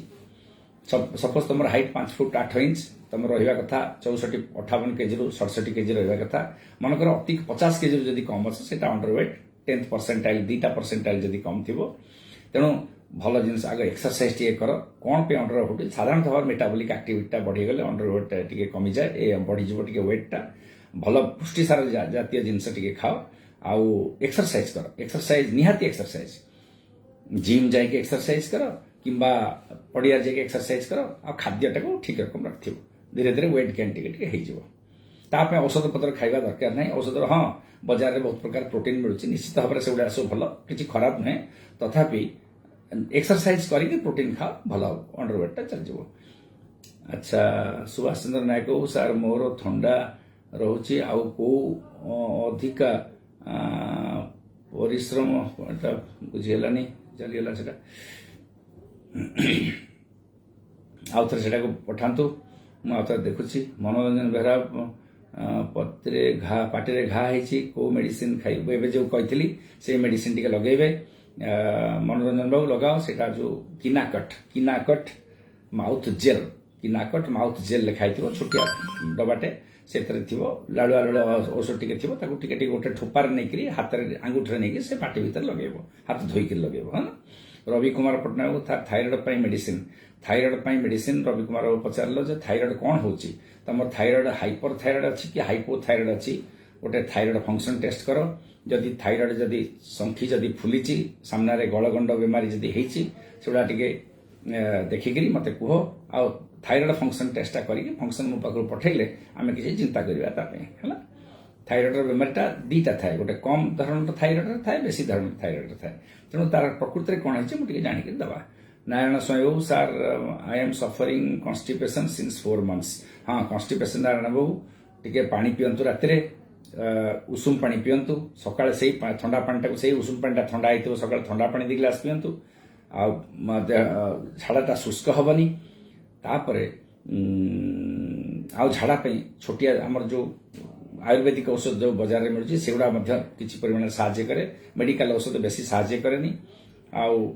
सपोज तुम हाइट 5 फुट 8 इंच तुम रहा कथा 64-58 केजी 67 केजी रहा कथा मनकर अति 50 केजी जदि कम अच्छे से अंडरवेट 10th परसेंटाइल 2टा परसेंटाइल जदि कम थी तेणु भल जिन आगे एक्सरसाइज टे कर कौन पे अंडरवेट साधारणतः भाव मेटाबॉलिक एक्टिविटी बढ़ीगले अंडरवेट टे कमी जाए बढ़ीज टे वेटा भल पुष्टिसार जातीय जिनस टे खाओ आउ एक्सरसाइज कर एक्सरसाइज निहाती एक्सरसाइज जिम जाके एक्सरसाइज कर किंबा पड़िया जाके एक्सरसाइज कर आ खाद्यटा को ठीक रकम रख धीरे धीरे वेट गेन टे औषध पत्र खाइबा दरकार नहीं औषध हाँ बाजार में बहुत प्रकार प्रोटीन मिलूँ निश्चित भाव में से गुड़ा सब भल किसी खराब नुहे तथापि एक्सरसाइज करके प्रोटीन खाओ भल अंडरवेटा चल अच्छा सुभाष चंद्र नायक सार मोर थंडा रोचे आउ को अधिका परिश्रम बुझीगलानी चलीगला से आउ थे से पठातु मुझे देखुची मनोरंजन बेहरा पत्रे घा पाटे घा है को मेडिसिन खाइबे जो कही से मेडिसिन टी लगेबे मनोरंजन बाबू लगाओ से जो किनाकट माउथ जेल लिखाई छोटिया डबाटे से लाड़ुआ लाड़ुआ औषध टी गोटे ठोपार नहीं हाथ आंगुठी नहीं से पाटी भीतर लगेब हाथ धोईक लगेब हाँ रवि कुमार पट्टनायक थायरॉइड मेडिसिन रवि कुमार पचार थायरॉइड कौन हो तुम थायरॉइड हाइपर थायरॉइड अच्छी कि हाइपोथायरॉइड अच्छी गोटे थायरॉइड फंक्शन टेस्ट कर जदि थायरॉइड जदि संखी जदि फुली सामने गलगंड बेमारी जदि होगा टे देखिक मत कह आ थायरॉइड फंक्शन टेस्टा करके फंक्शन मो पाखु पठेले आम किसी चिंता करवा है थायरॉइड बेमारीटा 2टा थाए गोटे कम धरण थायरॉइड थाए बेसी धरण थायरॉइड थाए तेणु तार प्रकृति में कौन है मुझे जाणिक दवा Narayan Swami Babu sir I am suffering constipation since 4 months हाँ कन्स्टिपेशन नारायण बाबू टे पानी पिंतु राति उषुम पानी पिंतु सका से ठंडा पानी से उषुम पानी ठंडा हो सका ठंडा पानी 2 गिलास पिंतु झाड़ाटा शुष्क हेनी तापर झाड़ा छोटिया आमर जो आयुर्वेदिक औषध जो बाजार में मिलूँ से गुड़ा किसी परिमाण साहाଯ୍य करे मेडिकल औषध बेसी साहाଯ୍य करे आउ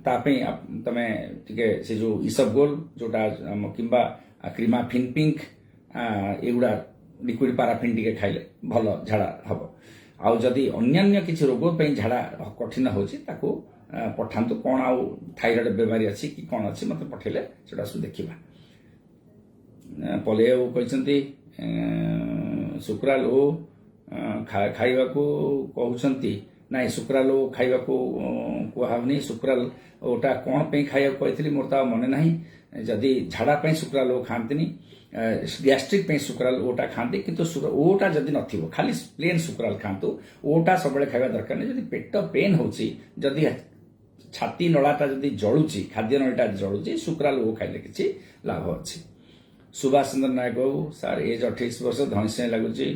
तमें टिके से जो इसबगोल जोटा किंबा क्रीमा फिन पिंक एगुड़ा लिक्विड पाराफिन टिके खाइले भल झाड़ा हम आउ जदि अन्य किसी रोग पे झाड़ा कठिन होची ताको पठांतु कौन आउ थायराइड बेमारी अच्छी कि कौन अच्छी मत पठेले सेटा सब देखिबा पले कहते सुक्राल ओ खाइबा को कहउछंती नाई सुक्राल ओ खाइबा को कहबनी सुक्राल ओटा कौन पे खाइबा कहथिली मोर ता मने नाही जदि झाड़ा पे सुक्राल ओ खांतनी गैस्ट्रिक पे सुक्राल ओटा खाते किंतु ओटा जदि नथिबो खाली प्लेन सुक्राल खांतु ओटा सबले खाइबा दरकार नहीं जदि पेट पेन होची जदि छाती नलाटा जदि जळुची खाद्य नळीटा जळुची सुक्राल ओ खाइले किछि लाभ अछि सुभाष चंद्र नायक बाबू सार एज 28 वर्ष धइसे लागुची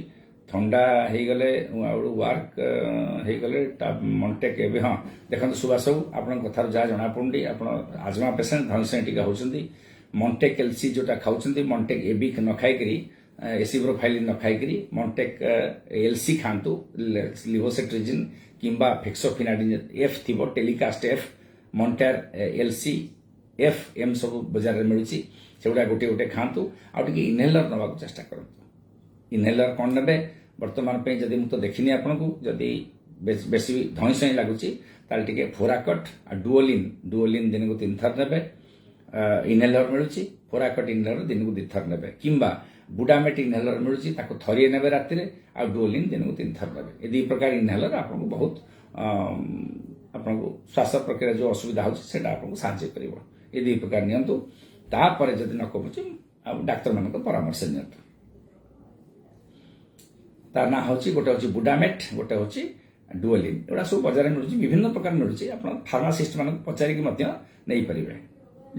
ठंडा हे गले वर्क हे गले मॉन्टेक एबे हां देखन सुभाष बाबू आपन कथार जा जणा पउंडी आपन आजमा पेशेंट धइसे टिका होउछंती मॉन्टेक एलसी जोटा खाउछंती मॉन्टेक एबिक न खाइ करी एसिब्रोफाइलिन न खाइ करी मॉन्टेक एलसी खांतु लिवोसेट्रिजिन किंबा फेक्सोफिनाडिन एफ थिबो Telekast F Montair LC F M सब बाजार रे मिलुची सेगुड़ा गोटे गोटे खांतु आ टिके इनहेलर नबाक चेष्टा करंतु इनहेलर कोन नेबे वर्तमान पे जदि मु तो देखिनी आपनकु जदि बेसी धइसई लागुची ताल टिके फोराकट आ डुओलिन दिन को 3 थर नेबे इनहेलर मिलुची फोराकट इनहेलर दिन को 2 थर नेबे किंबा बुडामेट इनहेलर मिलुची ताको थरिए नेबे राति रे आ डुओलिन दिन को 3 थर नेबे ए दी प्रकार इनहेलर आपनको बहुत आपनको श्वास प्रक्रिया जो असुविधा होची सेटा आपनको साहाय्य करिवो ए दी प्रकार नियंतु तापर जदि न कमुची डाक्तर मान परामर्श नियंतु तार ना होची गोटे होची बुडामेट गोटे होची डुओलिन एटा सब बाजार में मिलुची विभिन्न प्रकार मिलुची आपण फार्मासिस्ट मान पचारि कि मध्य नै परिबे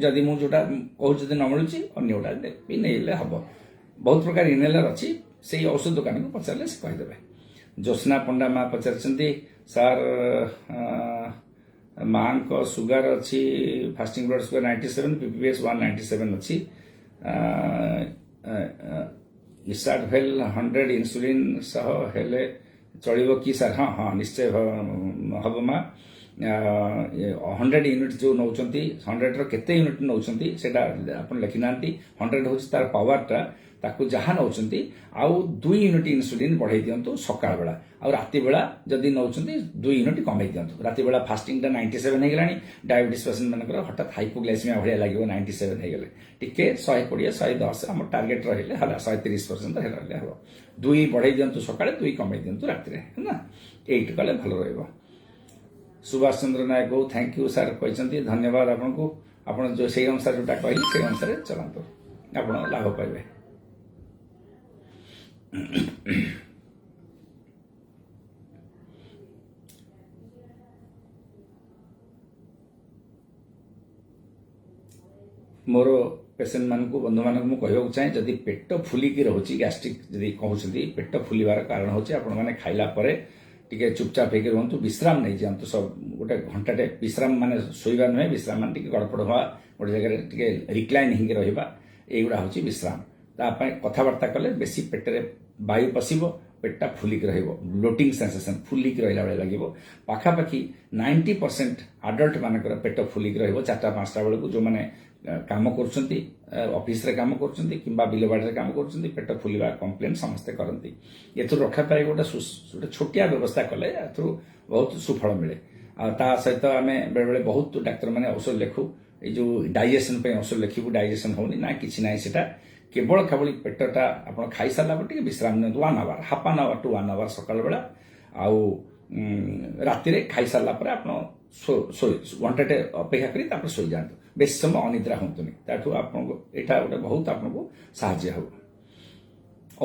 जदि मु जोटा कहू जदि न मिलुची अन्य ओटा भी नैले हबो बहुत प्रकार इनहेलर अछि सेही औषध दुकान को पचारले से कहि देबे जोस्ना पंडा मा पचारचंती सर मां को सुगर अच्छी फास्टिंग ब्लड सुगर 97 पीपीएस 197 अच्छी इसाडवेल 100 इंसुलिन सह हेले चलिबो कि सर हाँ हाँ निश्चय हब मा 100 यूनिट जो नौचंती 100 रो केते यूनिट नौचंती सेटा अपन लिखि नांती 100 होची तार पावर टा ताकू जहाँ नौचंती आउ 2 यूनिट इंसुलिन बढ़ाई दियंतु सकाळ बेला आ राति बेला जदि नौचंती 2 यूनिट कमाई दियंतु राति बेला फास्टिंग टा 97 हे गलानी डायबिटीज पेशेंट मानकर हठात हाइपोग्लाइसेमिया भलिया लागियो 97 हे गले टिके 120 110 हम टार्गेट रहिले हला 130% हेले हबो 2 बढ़ाई दियंतु सकाळे 2 कमाई दियंतु राति रे ना 8 कले भलो रहइबो सुभाष चंद्र नायक को थैंक यू सर कहते धन्यवाद आपको आपण जो से अनुसार जोटा कहली से अनुसार चलतु आप लाभ पाइबे मोर पेसेंट मान को बंधु मान को कहूँ चाहे जदि पेट फुलिकी रोचे गैस्ट्रिक जदि कहते पेट फुलबार कारण होचे आपण माने खाइला परे टिके चुपचाप होकर रुहतु विश्राम नहीं जातु सब गोटे घंटाटे विश्राम माने शोइबा नुहे विश्राम मान टिके गड़पड़ हवा गोटे जगह टिके रिक्लाइन हिंगे रहिबा एगुड़ा होची विश्राम तापाई कथबार्ता कले बेसी पेटरे वायु पशिबो पेटा फुलिक रहिबो ब्लोटिंग सेंसेशन फुलिक रहिला बेले लागिबो पाखापाखी 90% अडल्ट मानकर पेट फुलिक रहिबो 4-5टा बेलू जो माने काम करछंती ऑफिस रे काम करछंती किंबा बिलबाड़ रे काम करछंती पेट फुलिबा कंप्लेन समस्ते करंती एथु रखा पाए गोटे छोटिया व्यवस्था कले एथु बहुत सुफल मिले आ ता सहित आमे बेले बेले बहुत डॉक्टर माने औषध लेखु ए जो डाइजेशन पे औषध लेखिबु डाइजेशन होनी ना किछि नाही सेटा केवल केवल पेटटा आपण खाई साला पर टिके विश्राम ने 1 hour half an hour to 1 hour सकाळ बेला आउ राति रे खाई साला पर आपण घंटाटे अपेक्षा करी तापर सोई जातु बेस समय अनिद्रा होतुनी ताठू आपन एटा गोटे बहुत आपन को सहाय्य हो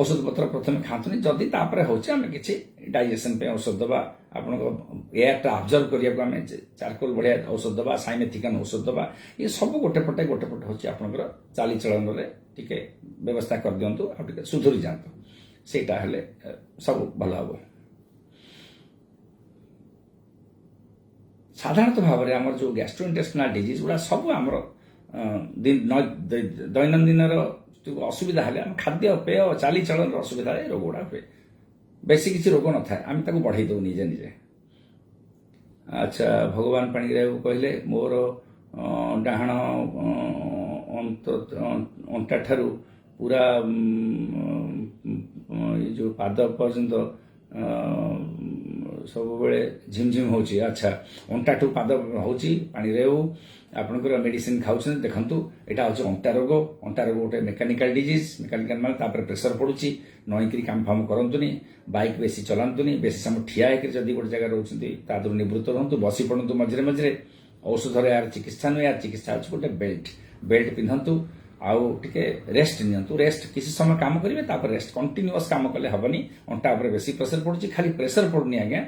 औषध पत्र प्रथम खातुनी जदि तापर होचे हम किछि डाइजेशन पे औषध दबा आपन को एयरटा ऑब्जर्व करिया को हम चारकोल बढ़िया औषध दबा साइमेथिकन औषध दबा ये सब गोटे पटे होचे आपन चाली चलन रे टिके व्यवस्था कर दियंतु आ टिके सुधुरी जातु सेटा हले सब भला हो साधारणतः भाव में आम जो गैस्ट्रोइंटेस्टिनल डिजीज गुड़ा सब आम दैनंदिन असुविधा हेल्ले खाद्य पेय चाली चलन असुविधा रोग गुड़ा हुए बेसी किसी रोग न था आम बढ़ाई दौ निजे निजे ଆଚ୍ଛା ଭଗବାନ ପାଣିଗ୍ରାହୀକୁ କହିଲେ ମୋର ଡାହାଣ ଅଣ୍ଟା ଠାରୁ ପୁରା ଏ ଯେଉଁ ପାଦ ପର୍ଯ୍ୟନ୍ତ ସବୁବେଳେ ଝିମଝିମ ହେଉଛି। ଆଚ୍ଛା ଅଣ୍ଟାଠୁ ପାଦ ହେଉଛି ପାଣିଗ୍ରାହୀ ଆପଣଙ୍କର ମେଡିସିନ ଖାଉଛନ୍ତି। ଦେଖନ୍ତୁ ଏଇଟା ହେଉଛି ଅଣ୍ଟା ରୋଗ ଗୋଟେ ମେକାନିକାଲ ଡିଜିଜ୍। ମେକାନିକାଲ ମାନେ ତାପରେ ପ୍ରେସର ପଡୁଛି। ନଈକିରି କାମ ଫାମ କରନ୍ତୁନି, ବାଇକ୍ ବେଶୀ ଚଲାନ୍ତୁନି, ବେଶୀ ସମୟ ଠିଆ ହେଇକି ଯଦି ଗୋଟେ ଜାଗାରେ ରହୁଛନ୍ତି ତା ଦେହରୁ ନିବୃତ୍ତ ରୁହନ୍ତୁ, ବସି ପଡ଼ନ୍ତୁ ମଝିରେ ମଝିରେ। ଔଷଧର ଏହାର ଚିକିତ୍ସା ନୁହେଁ, ଏହାର ଚିକିତ୍ସା ହେଉଛି ଗୋଟେ ବେଲ୍ଟ ପିନ୍ଧନ୍ତୁ ଆଉ ଟିକେ ରେଷ୍ଟ ନିଅନ୍ତୁ। ରେଷ୍ଟ କିଛି ସମୟ କାମ କରିବେ ତାପରେ ରେଷ୍ଟ। କଣ୍ଟିନ୍ୟୁଅସ୍ କାମ କଲେ ହବନି, ଅଣ୍ଟା ଉପରେ ବେଶୀ ପ୍ରେସର ପଡୁଛି। ଖାଲି ପ୍ରେସର ପଡୁନି ଆଜ୍ଞା,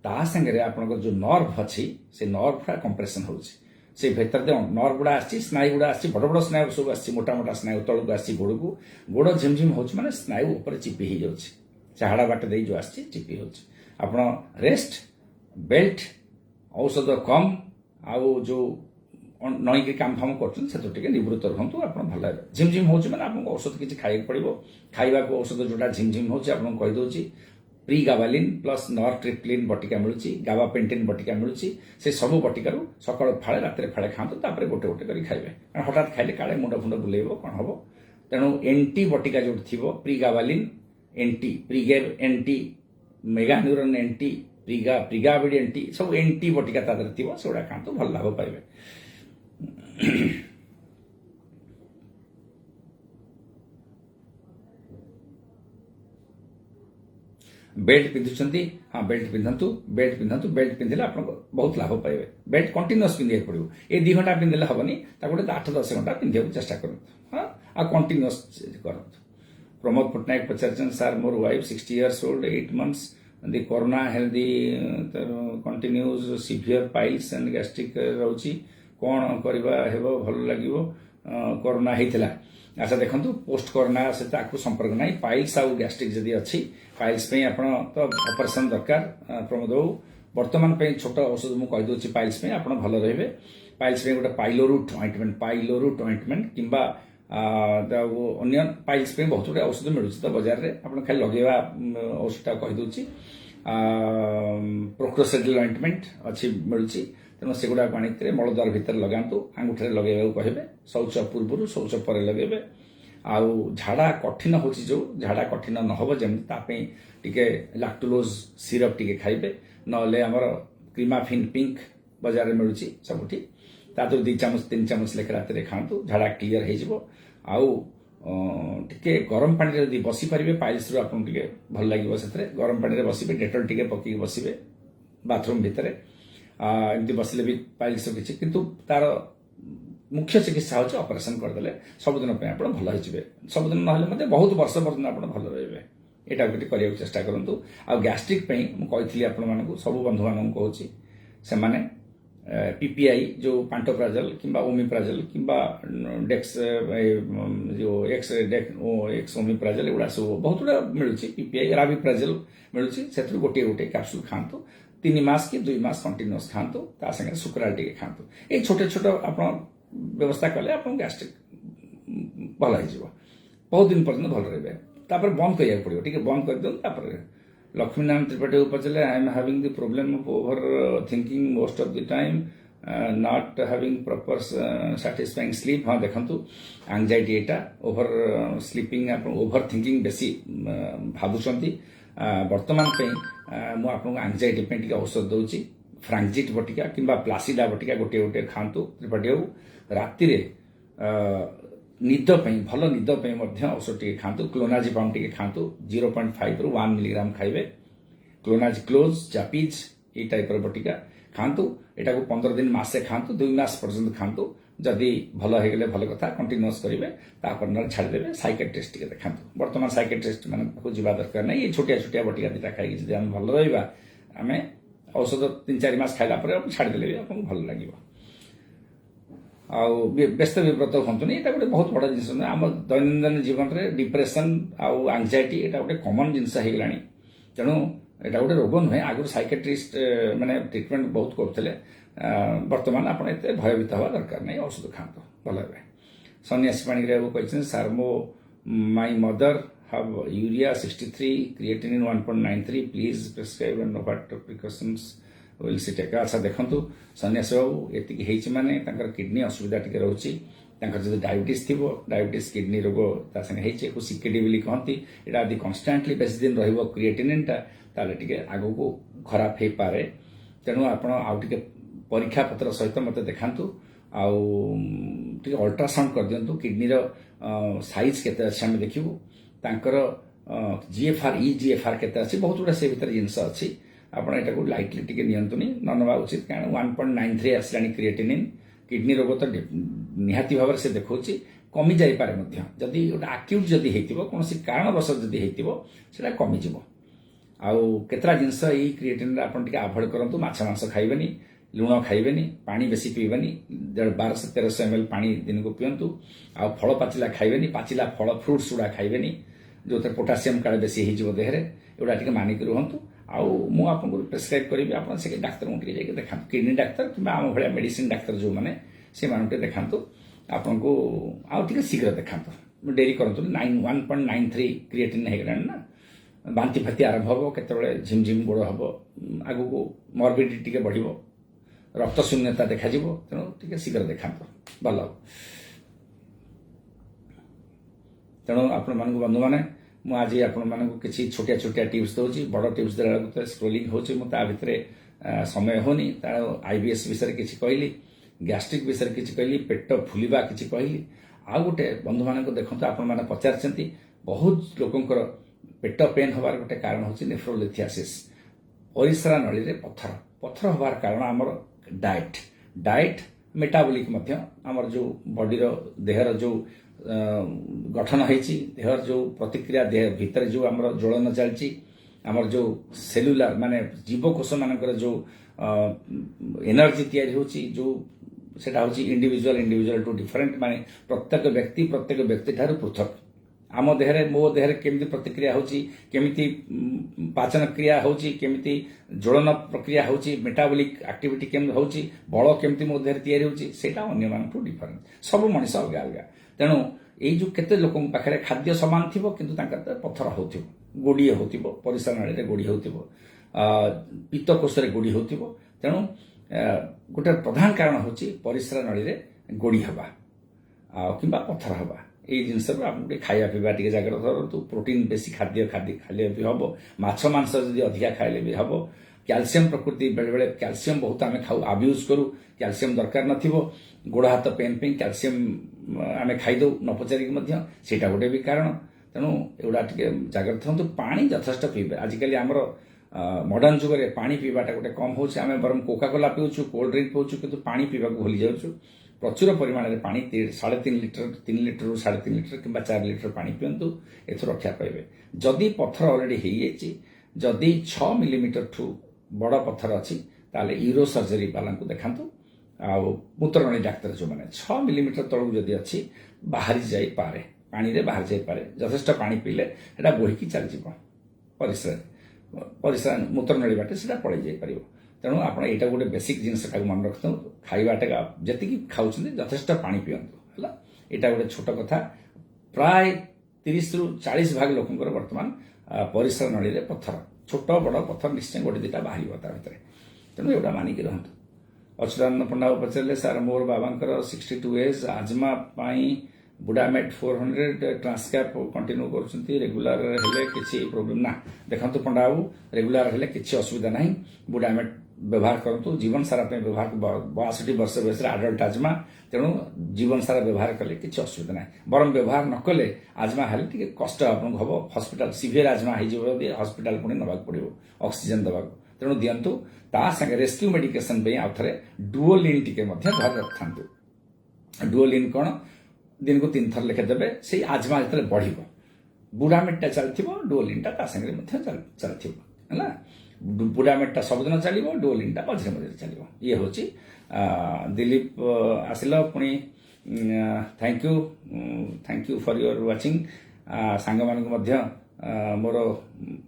ତା ସାଙ୍ଗରେ ଆପଣଙ୍କର ଯୋଉ ନର୍ଭ ଅଛି ସେ ନର୍ଭଟା କମ୍ପ୍ରେସନ ହେଉଛି। ସେ ଭିତରେ ନର୍ଭ ଗୁଡା ଆସିଛି, ସ୍ନାୟୁ ଗୁଡା ଆସିଛି, ବଡ ବଡ ସ୍ନାୟୁ ସବୁ ଆସିଛି, ମୋଟା ମୋଟା ସ୍ନାୟୁ ତଳକୁ ଆସିଛି ଗୋଡକୁ। ଗୋଡ ଝିମଝିମ ହେଉଛି ମାନେ ସ୍ନାୟୁ ଉପରେ ଚିପି ହେଇଯାଉଛି, ସେ ହାଡ ବାଟ ଦେଇ ଯୋଉ ଆସିଛି ଚିପି ହେଉଛି। ଆପଣ ରେଷ୍ଟ, ବେଲ୍ଟ, ଔଷଧ କମ୍ ଆଉ ଯୋଉ ନଈକି କାମ ଫାମ କରୁଛନ୍ତି ସେଥିରୁ ଟିକେ ନିବୃତ୍ତ ରୁହନ୍ତୁ, ଆପଣ ଭଲ ହେବେ। ଝିମଝିମ ହେଉଛି ମାନେ ଆପଣଙ୍କୁ ଔଷଧ କିଛି ଖାଇବାକୁ ପଡିବ। ଖାଇବାକୁ ଔଷଧ ଯୋଉଟା ଝିମଝିମ ହେଉଛି ଆପଣଙ୍କୁ କହିଦେଉଛି, ପ୍ରିଗାବାଲିନ୍ ପ୍ଲସ୍ ନର୍ଟ୍ରିପ୍ଲିନ୍ ବଟିକା ମିଳୁଛି, ଗାବାପେଣ୍ଟିନ୍ ବଟିକା ମିଳୁଛି। ସେ ସବୁ ବଟିକାରୁ ସକାଳୁ ଫାଳେ ରାତିରେ ଫାଳେ ଖାଆନ୍ତୁ, ତାପରେ ଗୋଟେ ଗୋଟେ କରି ଖାଇବେ। କାରଣ ହଠାତ୍ ଖାଇଲେ କାଳେ ମୁଣ୍ଡ ଫୁଣ୍ଡ ବୁଲେଇବ, କ'ଣ ହବ। ତେଣୁ ଏଣ୍ଟି ବଟିକା ଯୋଉଠି ଥିବ, ପ୍ରିଗାବାଲିନ୍ ଏଣ୍ଟି, ପ୍ରିଗେବ୍ ଏଣ୍ଟି, ମେଗାନ୍ୟୁରନ୍ ଏଣ୍ଟି, ପ୍ରିଗାବିଡ୍ ଏଣ୍ଟି, ସବୁ ଏଣ୍ଟି ବଟିକା ତା ଦେହରେ ଥିବ, ସେଗୁଡ଼ା ଖାଆନ୍ତୁ, ଭଲ ଲାଭ ପାଇବେ। ବେଲ୍ଟ ପିନ୍ଧୁଛନ୍ତି, ହଁ ବେଲ୍ଟ ପିନ୍ଧନ୍ତୁ, ବେଲ୍ଟ ପିନ୍ଧିଲେ ଆପଣଙ୍କୁ ବହୁତ ଲାଭ ପାଇବେ। ବେଲ୍ଟ କଣ୍ଟିନ୍ୟୁଅସ୍ ପିନ୍ଧିବାକୁ ପଡ଼ିବ। ଏ 2 ଘଣ୍ଟା ପିନ୍ଧିଲେ ହବନି, ତାକୁ ଗୋଟେ 8-10 ଘଣ୍ଟା ପିନ୍ଧିବାକୁ ଚେଷ୍ଟା କରନ୍ତୁ। ହଁ ଆଉ କଣ୍ଟିନ୍ୟୁଅସ୍ କରନ୍ତୁ। ପ୍ରମୋଦ ପଟ୍ଟନାୟକ ପଚାରିଛନ୍ତି, ସାର୍ ମୋର wife 60 years old, 8 months, the corona healthy continues severe piles and gastric ରହୁଛି, କ'ଣ କରିବା ହେବ ଭଲ ଲାଗିବ? କରୋନା ହେଇଥିଲା। ଆଚ୍ଛା ଦେଖନ୍ତୁ, ପୋଷ୍ଟ କରୋନା ସହିତ ଆକୁ ସମ୍ପର୍କ ନାହିଁ। ପାଇଲ୍ସ ଆଉ ଗ୍ୟାଷ୍ଟ୍ରିକ୍ ଯଦି ଅଛି, ପାଇଲ୍ସ ପାଇଁ ଆପଣ ତ ଅପରେସନ ଦରକାର ପ୍ରମୋଦ ବାବୁ। ବର୍ତ୍ତମାନ ପାଇଁ ଛୋଟ ଔଷଧ ମୁଁ କହିଦେଉଛି ପାଇଲ୍ସ ପାଇଁ, ଆପଣ ଭଲ ରହିବେ। ପାଇଲ୍ସ ପାଇଁ ଗୋଟେ ପାଇଲୋରୁଟ୍ ଅଏଣ୍ଟମେଣ୍ଟ କିମ୍ବା ଅନ୍ୟ ପାଇଲ୍ସ ପାଇଁ ବହୁତ ଗୁଡେ ଔଷଧ ମିଳୁଛି ତ ବଜାରରେ, ଆପଣ ଖାଲି ଲଗେଇବା ଔଷଧଟା କହିଦେଉଛି। ପ୍ରୋକ୍ରୋସେଡିଲ୍ ଅଏଣ୍ଟମେଣ୍ଟ ଅଛି ମିଳୁଛି, ତେଣୁ ସେଗୁଡ଼ାକୁ ଆଣିକି ମଳଦ୍ୱାର ଭିତରେ ଲଗାନ୍ତୁ, ଆଙ୍ଗୁଠିରେ ଲଗେଇବାକୁ କହିବେ। ଶୌଚ ପୂର୍ବରୁ, ଶୌଚ ପରେ ଲଗେଇବେ। ଆଉ ଝାଡ଼ା କଠିନ ହେଉଛି ଯୋଉ, ଝାଡ଼ା କଠିନ ନହେବ ଯେମିତି ତା ପାଇଁ ଟିକେ ଲାକ୍ଟୁଲୋଜ ସିରପ ଟିକେ ଖାଇବେ, ନହେଲେ ଆମର କ୍ରିମାଫିନ୍ ପିଙ୍କ ବଜାରରେ ମିଳୁଛି ସବୁଠି, ତା ଦେହରୁ 2 ଚାମଚ 3 ଚାମଚ ଲେଖା ରାତିରେ ଖାଆନ୍ତୁ, ଝାଡ଼ା କ୍ଲିୟର ହେଇଯିବ। ଆଉ ଟିକେ ଗରମ ପାଣିରେ ଯଦି ବସି ପାରିବେ, ପାଇଲ୍ସରୁ ଆପଣଙ୍କୁ ଟିକେ ଭଲ ଲାଗିବ। ସେଥିରେ ଗରମ ପାଣିରେ ବସିବେ, ଡେଟଲ ଟିକେ ପକେଇକି ବସିବେ ବାଥରୁମ ଭିତରେ। ଏମିତି ବସିଲେ ବି ପାଇଲ୍ସ କିଛି, କିନ୍ତୁ ତାର ମୁଖ୍ୟ ଚିକିତ୍ସା ହେଉଛି ଅପରେସନ କରିଦେଲେ ସବୁଦିନ ପାଇଁ ଆପଣ ଭଲ ହେଇଯିବେ। ସବୁଦିନ ନହେଲେ ମଧ୍ୟ ବହୁତ ବର୍ଷ ପର୍ଯ୍ୟନ୍ତ ଆପଣ ଭଲ ରହିବେ। ଏଇଟା ଟିକେ କରିବାକୁ ଚେଷ୍ଟା କରନ୍ତୁ। ଆଉ ଗ୍ୟାଷ୍ଟ୍ରିକ୍ ପାଇଁ ମୁଁ କହିଥିଲି ଆପଣମାନଙ୍କୁ, ସବୁ ବନ୍ଧୁମାନଙ୍କୁ କହୁଛି, ସେମାନେ PPI ଯୋଉ ପାଣ୍ଟୋପ୍ରାଜଲ କିମ୍ବା ଓମିପ୍ରାଜଲ କିମ୍ବା ଏକ୍ସ ଓମିପ୍ରାଜଲ, ଏଗୁଡ଼ା ସବୁ ବହୁତ ଗୁଡ଼ା ମିଳୁଛି। PPI ରାବିପ୍ରାଜଲ ମିଳୁଛି, ସେଥିରୁ ଗୋଟିଏ କ୍ୟାପସୁଲ ଖାଆନ୍ତୁ। 3 ମାସ କି 2 ମାସ କଣ୍ଟିନ୍ୟୁଅସ୍ ଖାଆନ୍ତୁ, ତା ସାଙ୍ଗରେ ଶୁକ୍ରାଲ ଟିକେ ଖାଆନ୍ତୁ। ଏଇ ଛୋଟ ଛୋଟ ଆପଣ ବ୍ୟବସ୍ଥା କଲେ ଆପଣଙ୍କୁ ଗ୍ୟାଷ୍ଟ୍ରିକ୍ ଭଲ ହେଇଯିବ, ବହୁତ ଦିନ ପର୍ଯ୍ୟନ୍ତ ଭଲ ରହିବେ। ତାପରେ ବନ୍ଦ କରିବାକୁ ପଡ଼ିବ, ଟିକେ ବନ୍ଦ କରିଦିଅନ୍ତୁ। ତାପରେ ଲକ୍ଷ୍ମୀନାରାୟଣ ତ୍ରିପାଠୀକୁ ପଚାରିଲେ, I am having the problem of over thinking most of the time, not having proper satisfying sleep. ହଁ ଦେଖନ୍ତୁ, ଆଙ୍ଗଜାଇଟି ଏଇଟା, ଓଭର ସ୍ଲିପିଂ, ଆପଣ ଓଭର ଥିଙ୍କିଂ ବେଶୀ ଭାବୁଛନ୍ତି। ବର୍ତ୍ତମାନ ପାଇଁ ମୁଁ ଆପଣଙ୍କୁ ଆଙ୍ଗଜାଇଟି ପାଇଁ ଟିକେ ଔଷଧ ଦେଉଛି, ଫ୍ରାଙ୍ଗଜିଟ୍ ବଟିକା କିମ୍ବା ପ୍ଲାସିଡା ବଟିକା ଗୋଟିଏ ଖାଆନ୍ତୁ ତ୍ରିପାଠୀ ବାବୁ। ରାତିରେ ନିଦ ପାଇଁ, ଭଲ ନିଦ ପାଇଁ ମଧ୍ୟ ଔଷଧ ଟିକେ ଖାଆନ୍ତୁ। କ୍ଲୋନାଜିପାମ୍ ଟିକେ ଖାଆନ୍ତୁ, 0.5 ରୁ 1 ମିଲିଗ୍ରାମ ଖାଇବେ। କ୍ଲୋଜ, ଜାପିଜ୍, ଏଇ ଟାଇପର ବଟିକା ଖାଆନ୍ତୁ। ଏଟାକୁ 15 ଦିନ, ମାସେ ଖାଆନ୍ତୁ, 2 ମାସ ପର୍ଯ୍ୟନ୍ତ ଖାଆନ୍ତୁ। ଯଦି ଭଲ ହେଇଗଲେ ଭଲ କଥା, କଣ୍ଟିନ୍ୟୁଅସ୍ କରିବେ, ତାପରେ ନହେଲେ ଛାଡ଼ିଦେବେ। ସାଇକେଟ୍ରିଷ୍ଟ ଟିକେ ଦେଖାନ୍ତୁ। ବର୍ତ୍ତମାନ ସାଇକେଟ୍ରିଷ୍ଟ ମାନଙ୍କ ପାଖକୁ ଯିବା ଦରକାର ନାହିଁ। ଏଇ ଛୋଟିଆ ବଟିକା 2ଟା ଖାଇକି ଯଦି ଆମେ ଭଲ ରହିବା, ଆମେ ଔଷଧ 3-4 ମାସ ଖାଇଲା ପରେ ଛାଡ଼ିଦେଲେ ବି ଆପଣଙ୍କୁ ଭଲ ଲାଗିବ। ଆଉ ବ୍ୟସ୍ତ ବିବ୍ରତ ହୁଅନ୍ତୁନି, ଏଇଟା ଗୋଟେ ବହୁତ ବଡ଼ ଜିନିଷ ନୁହେଁ। ଆମ ଦୈନନ୍ଦିନ ଜୀବନରେ ଡିପ୍ରେସନ ଆଉ ଆଙ୍ଗଜାଇଟି ଏଇଟା ଗୋଟେ କମନ ଜିନିଷ ହେଇଗଲାଣି। ତେଣୁ ଏଇଟା ଗୋଟେ ରୋଗ ନୁହେଁ। ଆଗରୁ ସାଇକେଟ୍ରିଷ୍ଟ ମାନେ ଟ୍ରିଟମେଣ୍ଟ ବହୁତ କରୁଥିଲେ, ବର୍ତ୍ତମାନ ଆପଣ ଏତେ ଭୟଭୀତ ହେବା ଦରକାର ନାହିଁ, ଔଷଧ ଖାଆନ୍ତୁ, ଭଲ ହେବେ। ସନ୍ନ୍ୟାସୀ ପାଣିଗ୍ରାହୀକୁ କହିଛନ୍ତି, sir my mother have urea 63, creatinine 1.93, please prescribe and what precautions will she take अच्छा देखंतु सन्यासी बाबू एतिकी हेछि माने तांकर किडनी असुविधा टिके रहउछि तांकर जदि डायबिटीज थिबो डायबिटीज किडनी रोग ता संगे हेछि को सीकेडी बोली कहंती एटा आदि कांस्टेंटली बेस दिन रहइबो क्रिएटिनिन टा ताले टिके आगो को खराब हे पारे तेणु आपण आउ टिके परीक्षा पत्र सहित मते देखांतु आउ टिके अल्ट्रासाउंड कर दियंतु किडनी रो साइज केते अछि हम देखिबु तांकर जीएफआर ईजीएफआर केते अछि बहुत गुडा से भीतर जिंस अछि आपण एटा को लाइटली टिके नियंतुनी न नबा उचित कारण 1.93 आसलानी क्रिएटिनिन किडनी रोग तो निहाती भाव से देखौछि कमी जाई पारे मध्य जदि ओटा एक्यूट जदि हेतिबो कोनोसी कारणवश जदि हेतिबो सेटा कमी जिवो आउ केतरा जिंस ई क्रिएटिनिन आपण टिके अवॉइड करंतु माछ मांस खाइबेनी लुण खाइबेनी पानी बेसी पीबेनी 1200-1300 ml पानी दिन को पियंतु आ फल पाचिला खाइबेनी पाचिला फल फ्रूट्स गुडा खाइबेनी जो पोटासियम काले बेसी हे जिवो देहरे एडा टिके मानिक रहंतु आउ मु आपनको प्रेस्क्राइब करिबि आपण से डाक्टर को टिके जाके देखांतु किडनी डाक्टर किबा आम भलिया मेडिसिन डाक्टर जो माने से मानते देखांतु आपनको आउ टिके शीघ्र देखांतु डेरी करंतु 1.93 क्रिएटिनिन हे गलान ना बांति फाती आरंभ हो केतबेले झिमझिम गोड़ हबो आगु को मॉर्बिडिटी टिके बढ़िबो रक्त शून्यता देखा जिवो तेणु टिके शीघ्र देखांतु भलो तेणु आपण मानक बंधु माने मु आज आपण मानक किछि छोटिया छोटिया टिप्स दोछि बड़ टिप्स देला तो स्क्रोलिंग होछि मु ता भितरे समय होनी ता आईबीएस विषय किछि कहली गैस्ट्रिक विषय किछि कहली पेट फुलिबा किछि कहली आ गोटे बंधु मानक देखंतु आपण माने पचारचंती बहुत लोकंकर पेट पेन होबार गोटे कारण होछि नेफ्रोलिथियासिस परिस्रा नळी रे पत्थर पत्थर होबार कारण हमर डाइट मेटाबॉलिक मध्य हमर जो बॉडी रो देहर जो गठन होइछि देहर जो प्रतिक्रिया देह भीतर जो हमर ज्वलन चलछि हमर जो सेलुलर माने जीवकोष मानकर जो एनर्जी तयारी होछि जो सेटा होछि इंडिविजुअल टू डिफरेंट माने प्रत्येक व्यक्ति ठारू पृथक आम देहरे मो देहरे केमिति प्रतिक्रिया होछि केमिति पाचन क्रिया होछि केमिति ज्वलन प्रक्रिया होछि मेटाबॉलिक एक्टिविटी केमिति होछि बळ केमिति मो देहरे तयारी होछि सेटा अन्य मानठू डिफरेंट सब मनुष्य अलग अलग तेणु एई जो केते लोकन पाखरे खाद्य समान थिबो किंतु तांकर पत्थर होथिबो गोडी होथिबो परिसर नाळी रे गोडी होथिबो पित्तकोष रे गोडी होथिबो तेणु गोटे प्रधान कारण होछि परिसर नाळी रे गोडी हबा किंबा पत्थर हबा এই জিনিস আপনি খাইয়া পিবা টিকে জাগ্রত করতু প্রোটিন বেশি খাদ্য খাইলে বি হব মাছ মাংস যদি অধিকা খাইলে বি হব ক্যালসিয়াম প্রকৃতি বেলে বেলে ক্যালসিয়াম বহুত আমি খাও আবিউজ করু ক্যালসিয়াম দরকার নথিব গোড় হাত পেন পেন ক্যালসিয়াম আমি খাইদৌ ন পচারিক মধ্য সেটা গোটে বি কারণ তেণু এগুলা টিকে জাগ্রত হন্তু পানি যথেষ্ট পিবে আজকালি আমার মডর্ন যুগরে পানি পিবাটা গোটে কম হচ্ছে আমি বরং কোকাকোলা পিউছু কোল্ড ড্রিঙ্ক পিউছু কিন্তু পানি পিবাকু ভুলি যাଉଛୁ प्रचुर परिमाण में पानी 3.5 लिटर 3 लिटर 3.5 लिटर कि 4 लिटर पानी पिंतु एथु रक्षा पाइबे जदि पत्थर ऑलरेडी हो जाइए जदि 6 मिलीमीटर ठू बड़ पत्थर अच्छी ताले यूरो सर्जरी वाला को देखांतु आ मूत्रनली डाक्तर जो माने 6 मिलीमीटर तळु जदि अच्छी बाहरी जाई पारे पानी रे बाहर जाई पारे यथेष्ट पानी पीले एटा बोहिकी चल जीव परिश्रा मूत्रनली बाटे सेटा पळै जाई परिबो तेणु आप यहाँ गोटे बेसिक जिनस मन रखता खावाटा जी खाऊँ यथेष्ट पानी पिंतु है यहाँ गोटे छोट कथा प्राय 30 ରୁ 40 भाग लोकंर वर्तमान परिसर नळी रे पत्थर छोट बड़ पत्थर निश्चय गोटे दुटा बाहर ता भीतर तेणु एटा मानिक रहतु अच्युतानंद पंडा पचारे सार मोर बाबांकर 62 एज आजमा बुडामेट 400 ट्रांसकैप कंटिन्यू कर रेगुलर हेले किसी प्रोब्लेम ना देखंतु पंडा बाबू रेगुलर हेले किसी असुविधा नहीं बुडामेट व्यवहार करतु जीवन सारा व्यवहार 62 वर्ष बयस आडल्ट आजमा तेणु जीवन सारा व्यवहार कले किसी असुविधा ना बरम व्यवहार न कले आजमा हेले टिके कष्ट आपन हम हॉस्पिटल सिवियर आजमा हो हॉस्पिटल पुणी नवाक पड़ो ऑक्सीजन दवाक तेणु दिंतु ता संगे रेस्क्यू मेडिकेशन आउ थे डुओलिन टिके घर रखता डुओलिन कौन दिन को 3 थर लेखे देवे से आजमा जो बढ़ बुडामेटा चलती डुओलिनटा चलती है बुडामेटा सबुदिन चलो डुओलिनटा मझे मझे चलो ये हूँ दिलीप आसिल पुणी thank you for your watching सांग मान मोर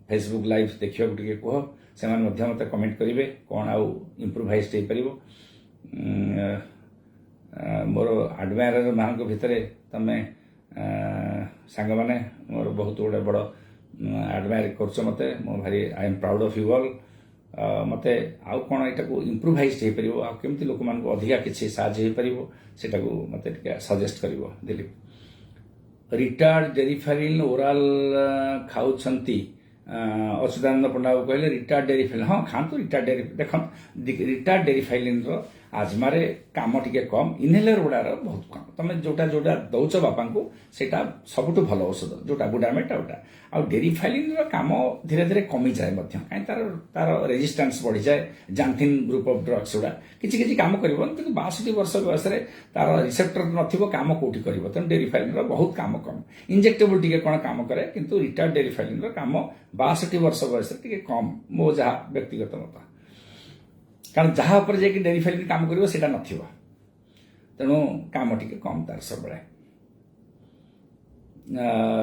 फेसबुक लाइव देखा टे कह से मत कमेंट करेंगे कौन आउ इम्प्रूवाइज हो पार मोर आडमायर मान भितर तमें सांग मैंने मोर बहुत गुड़े बड़ आडमायर कर मत मो भारी आई am proud of you all मते आउ कौन यहाँ को इम्प्रूवाइज हो पार आमती लोक मान अधिका किसी साहय हो पार मत सजेस्ट कर दिलीप रिटार्ड डेरीफाइलिन ओराल खाऊंती अच्युतानंद पंडा कहले रिटार्ड डेरीफाइलिन हाँ खातु रिटार्ड डेरी देख रिटार्ड डेरीफाइलिन आजमारे काम टिके कम इनहेलर गुड़ार बहुत कम तुम जोटा जोटा दौच बापा को सेटा सबुठ भल औषध जोटा बुडामेट आउटा आ डेरीफाइलिन काम धीरे धीरे कमी जाए कहीं तार तार रेजिस्टेंस बढ़ी जाए जानथिन ग्रुप ऑफ ड्रग्स गुड़ा किसी काम कर 62 वर्ष बयस तार रिसेप्टर नथिबो काम कोठी करिवो तेन डेरीफाइलिन बहुत काम कम इंजेक्टेबल टिके कौन काम करे किंतु रिटार्ड डेरीफाइलिन काम 62 वर्ष बयस टिके कम मो जहाँ व्यक्तिगत मत कारण जहाँ पर जाकि डेरीफाइलिन काम करिवो सेटा नथिबो तेणु काम टिके कम तार सब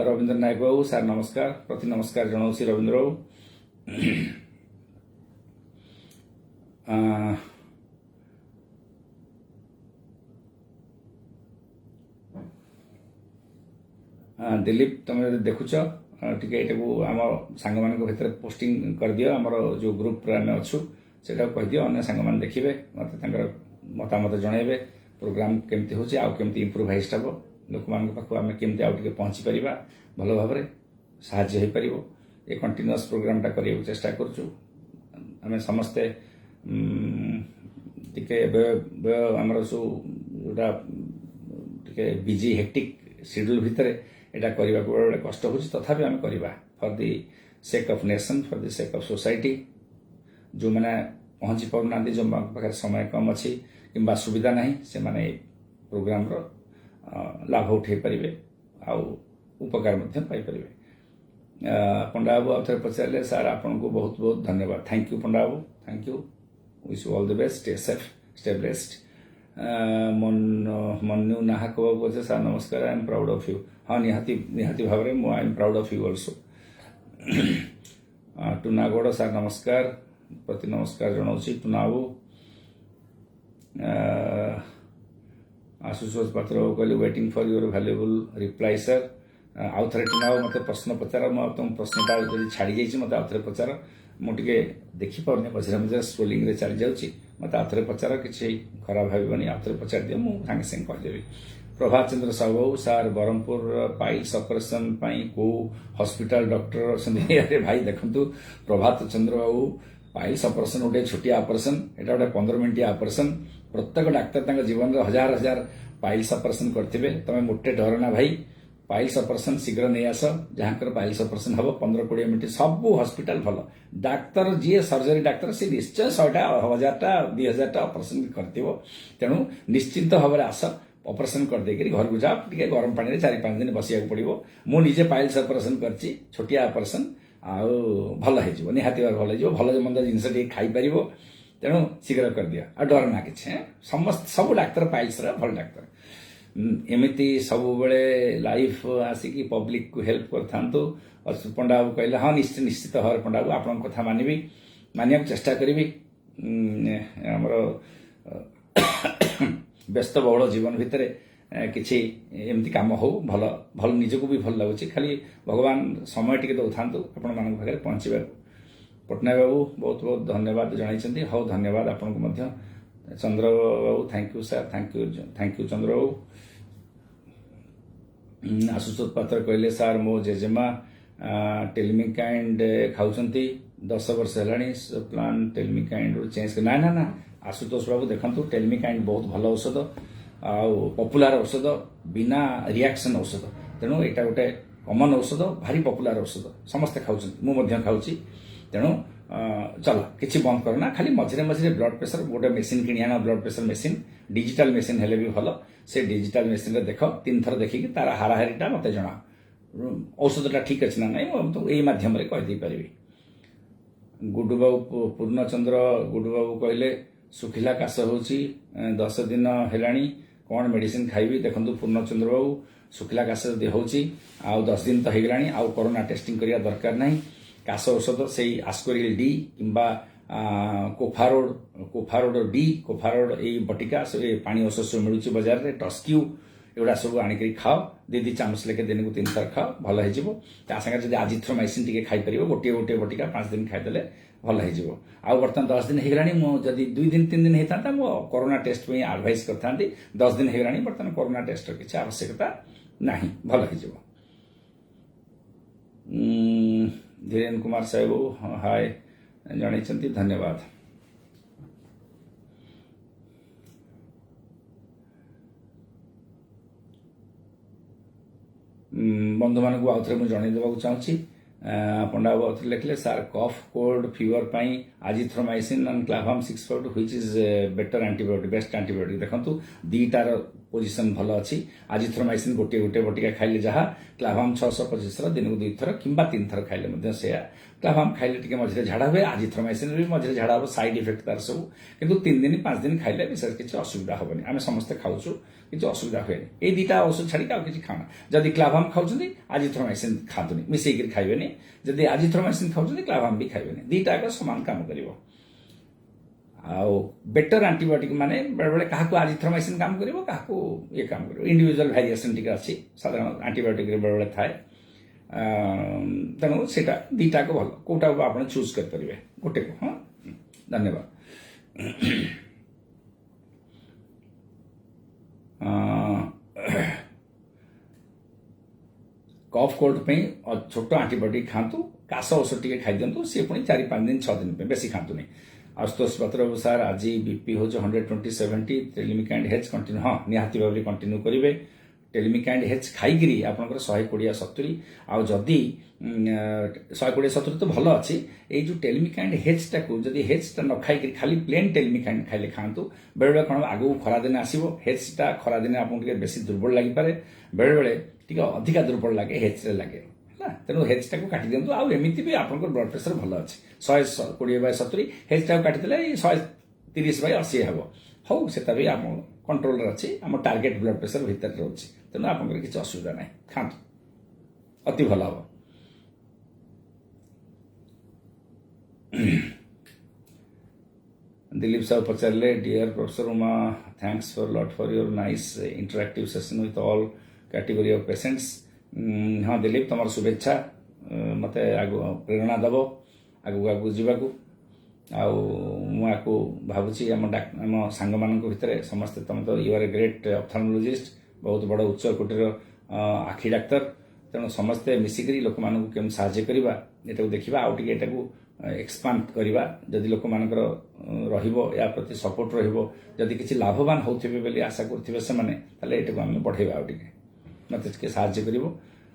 रविंद्र नायक बाबू सार नमस्कार प्रति नमस्कार जनाऊँ रविंद्र बाबू दिलीप तुम देखुच टे आम सांग मान भर पोस्टिंग कर दियो आमर जो ग्रुप आम अच्छु से कह दियो अन्य सांग मैंने देखिए मत मतामत जनइबे प्रोग्राम केमती होची आउ केमती इम्प्रूवाइज हम लोक मान पाखु आम केमती आउ टिके पहुँची परिबा भल भाव साहाय्य हो पार ये कंटिन्यूअस प्रोग्रामटा करने चेष्टा करुचु आम समस्ते टिके व्यय आमर सब जोटा टिके बिजी हेक्टिक शेड्यूल भितर यहाँ करने को बड़े कष्ट हो तथापि आम करवा for the sake of nation for the sake of society जो मैंने पहुँची पाना जो पाखे समय कम अच्छी कि सुविधा ना से माने प्रोग्राम लाभ उठे पारे आउ उपकार पाइपर पंडा बाबू आउ थे पचारे सार आपन को बहुत बहुत धन्यवाद थैंक यू पंडा बाबू thank you wish you all the best stay safe stay blessed Manu Nayak बाबू अच्छे सार नमस्कार I am proud of you हाँ निहाती भाव में I am proud of you also टुनागौड़ सार नमस्कार प्रति नमस्कार जनाऊँ टुनाबू आशुतोष पात्र बाबू कहले waiting for your valuable reply sir आउ थे टुनाबू मत प्रश्न पचार तुम प्रश्नटा जो छाड़ी जाइए मत आउ थे पचार मुझे देखिपारे मझे मझे स्क्रोलिंग रे चली जाऊँगी मत आउ थे पचार कि खराब भावन आउ थे पचार दियो मुझे सागे सागे कहदेवी प्रभात चंद्र साहू सार ब्रह्मपुर पाइल्स ऑपरेशन को हॉस्पिटल डॉक्टर अच्छे भाई देखु प्रभात चंद्र बाबू पाइल्स ऑपरेशन गोटे छोटिया ऑपरेशन एटा गोटे 15 मिनिटिया ऑपरेशन प्रत्येक डाक्तर जीवन में हजार हजार पाइल्स ऑपरेशन करते तुम मोटे डरना भाई पाइल्स ऑपरेशन शीघ्र नहीं आस जहाँकर पाइल्स ऑपरेशन हम 15-20 मिनिट सब हॉस्पिटल भल डाक्तर जी सर्जरी डाक्तर सी निश्चय 100टा 1000टा 2000टा ऑपरेशन करथिबो तेणु निश्चिंत भाव आस ऑपरेशन कर देकरी घर को जा टिके गरम पानी 4-5 दिन बसिया पड़ो मु निजे पाइल्स ऑपरेशन करछि छोटिया ऑपरेशन आउ भल हो निहाती भल हो भल मंद जिनस खाई पार तेणु शीघ्र कर दिया आ डर ना कि समस्त सब डाक्तर पाइल्स भल डाक्तर एमती सब बेले लाइफ आसिकी पब्लिक को हेल्प कर पंडा बाबू कहले हाँ निश्चित निश्चित भाव पंडा बाबू आपण कथा मानवी मानिया चेष्टा करी आमर व्यस्त बहुल जीवन भितर किसी एमती काम हो भल भल निजको भी भल लगुच खाली भगवान समय टिके दौथा आपण मान पाखे पहुँचा पट्टनायक बाबू बहुत बहुत धन्यवाद जन हौ धन्यवाद आपन को चंद्र बाबू thank you sir thank you Chandra बाबू आशुतोष पात्र कहले सार मो जेजेमा टेलमिकाइंड खाऊंती 10 वर्ष है प्लान टेलमिकाइंड चेंज ना ना ना आशुतोष बाबू देखु टेलमिकाइंड बहुत भल औषध आउ पपुलार औषध बिना रिएक्शन औषध तेणु यहाँ गोटे कमन औषध भारी पपुलार औषध समस्ते खाऊँ खाऊँगी तेणु चलो किसी बंद करना खाली मझे मझे ब्लड प्रेशर गोटे मेसीन कि आना blood pressure machine digital machine हेले भी भल से डिजिटल मेसीन रे देख 3 थर देखिकी तार हाराहारीटा मत जना औषधटा ठीक अच्छे ना ना तो यही मध्यम कहीदे पारि गुडू बाबू पूर्णचंद्र गुडू बाबू कहले सुखिला काश हो 10 दिन है कौन मेडिसिन खाइबी देखो पूर्णचंद्र बाबू सुखिला काश हो 10 दिन तो हो गला आउ कोरोना टेस्टिंग करने दरकार ना काश औषध से आस्कोरिल डी किंबा कोफारोड डी कोफारोड यही बटिका से पानी औषध सब मिलूँ बजार में टस्क्यू एगुड़ा सब आणिक खाओ 2 चामच लेखे दिन को 3 थर खाओ भल हो सागर आजिथ्रोमाइसिन टी खाईपर गोटे गोटे बटिका 5 दिन खाईदे भल हो बर्तमान 10 दिन होगलानी मुझे 2 दिन 3 दिन होता मो कोरोना टेस्ट में आडभाइस करता 10 दिन होगलानी बर्तमान कोरोना टेस्ट किसी आवश्यकता ना भल हो धीरेन्द्र कुमार साहब हाय जन धन्यवाद बंधु मानक आउ थे मुझे जनईदेवा चाहूँगी पंडा बाबू आउ लिखले सार कफ कोल्ड फीवर पाई azithromycin and Clavam 6 which is better antibiotic best antibiotic देखंतु दीटार पोजिशन भल अच्छी आजिथ्रोमाइसिन गोटे गोटे बटिका खाइले जहाँ क्लाभाम 625 दिन को 2 थर कि 3 थर खाइले से क्लाभाम खाइले टिके मझे झाड़ा हुए आजिथ्रोमाइसिन भी मझे झाड़ा हम साइड इफेक्ट तार सब किंतु 3 दिन 5 दिन खाइले विशेष किसी असुविधा हेनी आम समस्ते खाऊँ किसी असुविधा हुए ये 2टा औषध छाड़ी किसी खाना जदि क्लाभाम खाऊँ आजिथ्रोमाइसिन खातुनि मिसेक खाइबेनि जदि आजिथ्रोमाइसिन खाऊँ क्लाभाम भी खाइबेनि 2टा समान काम करिवो आउ बेटर एंटीबायोटिक माने बेले बेले क्या आजिथ्रोमाइसिन काम करिवो क्या ये काम करिवो इंडिविजुअल वेरिएशन टिके अच्छी साधारण एंटीबायोटिक बेले बेले थाए तेणु से 2टा को भल कौटा आप चूज करेंगे गोटे को हाँ धन्यवाद कफ कोल्ड पे छोट एंटीबायोटिक खातु काश औषध टी खाई दिंतु सी पुणी 4-5 दिन 6 दिन बेसी खातु नहीं आशुतोष पत्र सार आज बीपी हूँ 120/70 टेलिमिकाइंड हेच कंटिन्यू हाँ निहाती भाव कंटिन्यू करेंगे टेलिमिकाइंड हेच खाई आपंकर 120/70 आउ जदि 120/70 तो भल अच्छी ये जो टेलिमिकाइंड हेचटा को जदि हेचटा न खाई खाली प्लेन टेलिमिकाइंड खाइले खातु बेले बेले कौन आगू खरादिन आसो हेचटा खरादिन आपको बेसी दुर्बल लगिपारे बेले बेले टी अधिका दुर्बल लगे हेचरे लगे तेणु हेचटा को काटी दिंतु आउ एमती भी आप ब्लड प्रेसर भल अच्छे 120/70 हेचटा को काटिदेले 130/80 हम हौ से भी आम कंट्रोल अच्छी आम टार्गेट ब्लड प्रेसर भितर रोचे तेणु आप किसी असुविधा ना खातु अति भल हम दिलीप साहब पचारे dear professor Uma thanks for lot for your nice interactive session with all category of patients हाँ दिलीप तुम शुभेच्छा मत आग प्रेरणा दब आगू आगू जावाक आपको भावुची आम सांग मान भितर समस्ते तुम तो you are a great ophthalmologist बहुत बड़ उच्च कोटीर आखि डाक्तर तेणु समस्ते मिसिक लोक मान केम साहाय्य करवा ये देखा आउ टे एक्सपांड करवा जदि लोक मानकर या प्रति सपोर्ट रदि किसी लाभवान होते बोली आशा करुवे से आम बढ़ेगा आउ टे मत साहाय्य कर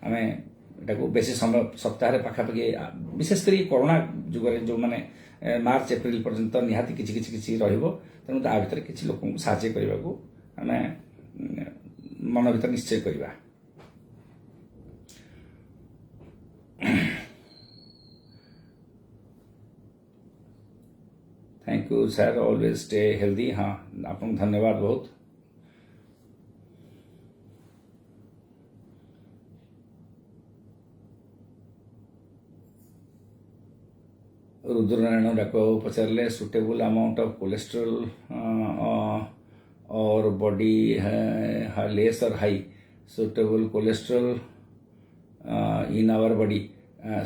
आम एटा बेसी समय सप्ताह पाखापाखि विशेषकर कोरोना जुगे जो मैंने मार्च एप्रिल पर्यंत निहाती किसी तेणु ता भर किसी लोक साहाय्य करने को आम मन भर निश्चय करवा thank you sir always stay healthy हाँ आपको धन्यवाद बहुत रुद्रनारायण डाक पचारे सुटेबल अमाउंट ऑफ कोलेस्ट्रॉल और बॉडी लेस और high suitable cholesterol in our body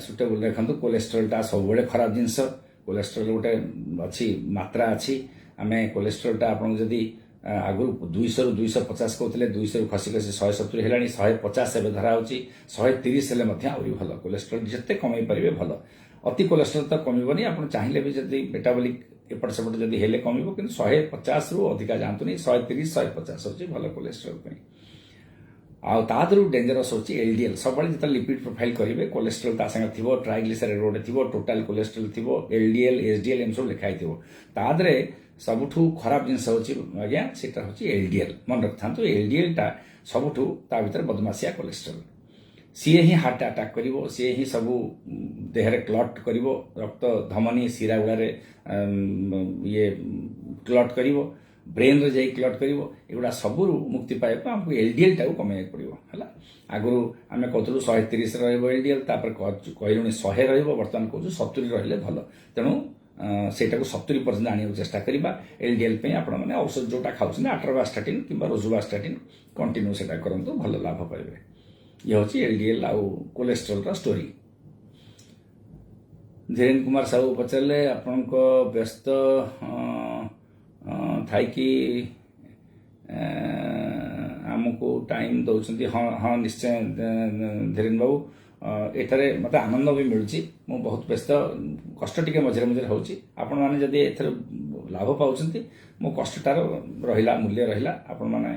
suitable देखो कोलेस्ट्रॉलटा सब बड़े खराब जिनस कोलेस्ट्रॉल गोटे अच्छी मात्रा अच्छी आम कोलेस्ट्रॉलटा आपको जदि आगु 200 ରୁ 250 कहते 200 खसी खसी 170 है 150 एवं धरा हो 130 हेल्ले आहरी भल कोलेस्ट्रॉल जिते कमे पारे भल अति कोलेस्ट्रॉल तो कमी आप चाहिए भी जब मेटाबॉलिक एपट सेपट जब हेले कम कि 150 ରୁ अधिका जातु नहीं 130 150 हो भल कोलेस्ट्रॉल आदर डेंजरस होची एलडीएल सब जो लिपिड प्रोफाइल करेंगे कोलेस्ट्रॉल ता संगे थी ट्राइग्लिसराइड गोटे थी टोटाल कोलेस्ट्रॉल थी एलडीएल एसडीएल एम सब लिखाई तादरे सबुठू खराब जिनस आज्ञा सेटा हूँ एलडीएल मन रखता एलडीएल टा सबुठू ता भीतर बदमाशिया कोलेस्ट्रॉल सीए ही हार्ट अटैक करिवो सीए ही सबू देहरे क्लट करिवो रक्त धमनी शिरा गुड़े ये क्लट करिवो ब्रेन रे जाई क्लट करिवो एगुड़ा सबू मुक्ति पाइबा हमको एलडीएल टाको कमेय पड़ो है आगु आम कहूँ 130 एलडीएल कहलुणी 100 बर्तमान कहूँ 70 रही भल तेणु ସେଇଟାକୁ 70% ଆଣିବାକୁ ଚେଷ୍ଟା କରିବା। LDL ପାଇଁ ଆପଣମାନେ ଔଷଧ ଯୋଉଟା ଖାଉଛନ୍ତି ଆଟ୍ରୋଭାଷ୍ଟାଟିନ୍ କିମ୍ବା ରୋଜୁଭାଷ୍ଟାଟିନ୍ କଣ୍ଟିନ୍ୟୁ ସେଟା କରନ୍ତୁ, ଭଲ ଲାଭ ପାଇବେ। ଇଏ ହେଉଛି LDL ଆଉ କୋଲେଷ୍ଟ୍ରଲର ଷ୍ଟୋରି। ଧୀରେନ କୁମାର ସାହୁ ପଚାରିଲେ ଆପଣଙ୍କ ବ୍ୟସ୍ତ ଥାଇକି ଆମକୁ ଟାଇମ୍ ଦେଉଛନ୍ତି। ହଁ ହଁ ନିଶ୍ଚୟ ଧୀରେନ ବାବୁ, ଏଠାରେ ମୋତେ ଆନନ୍ଦ ବି ମିଳୁଛି। ମୁଁ ବହୁତ ବ୍ୟସ୍ତ, କଷ୍ଟ ଟିକେ ମଝିରେ ମଝିରେ ହେଉଛି। ଆପଣମାନେ ଯଦି ଏଥିରେ ଲାଭ ପାଉଛନ୍ତି, ମୋ କଷ୍ଟଟାର ରହିଲା ମୂଲ୍ୟ ରହିଲା। ଆପଣମାନେ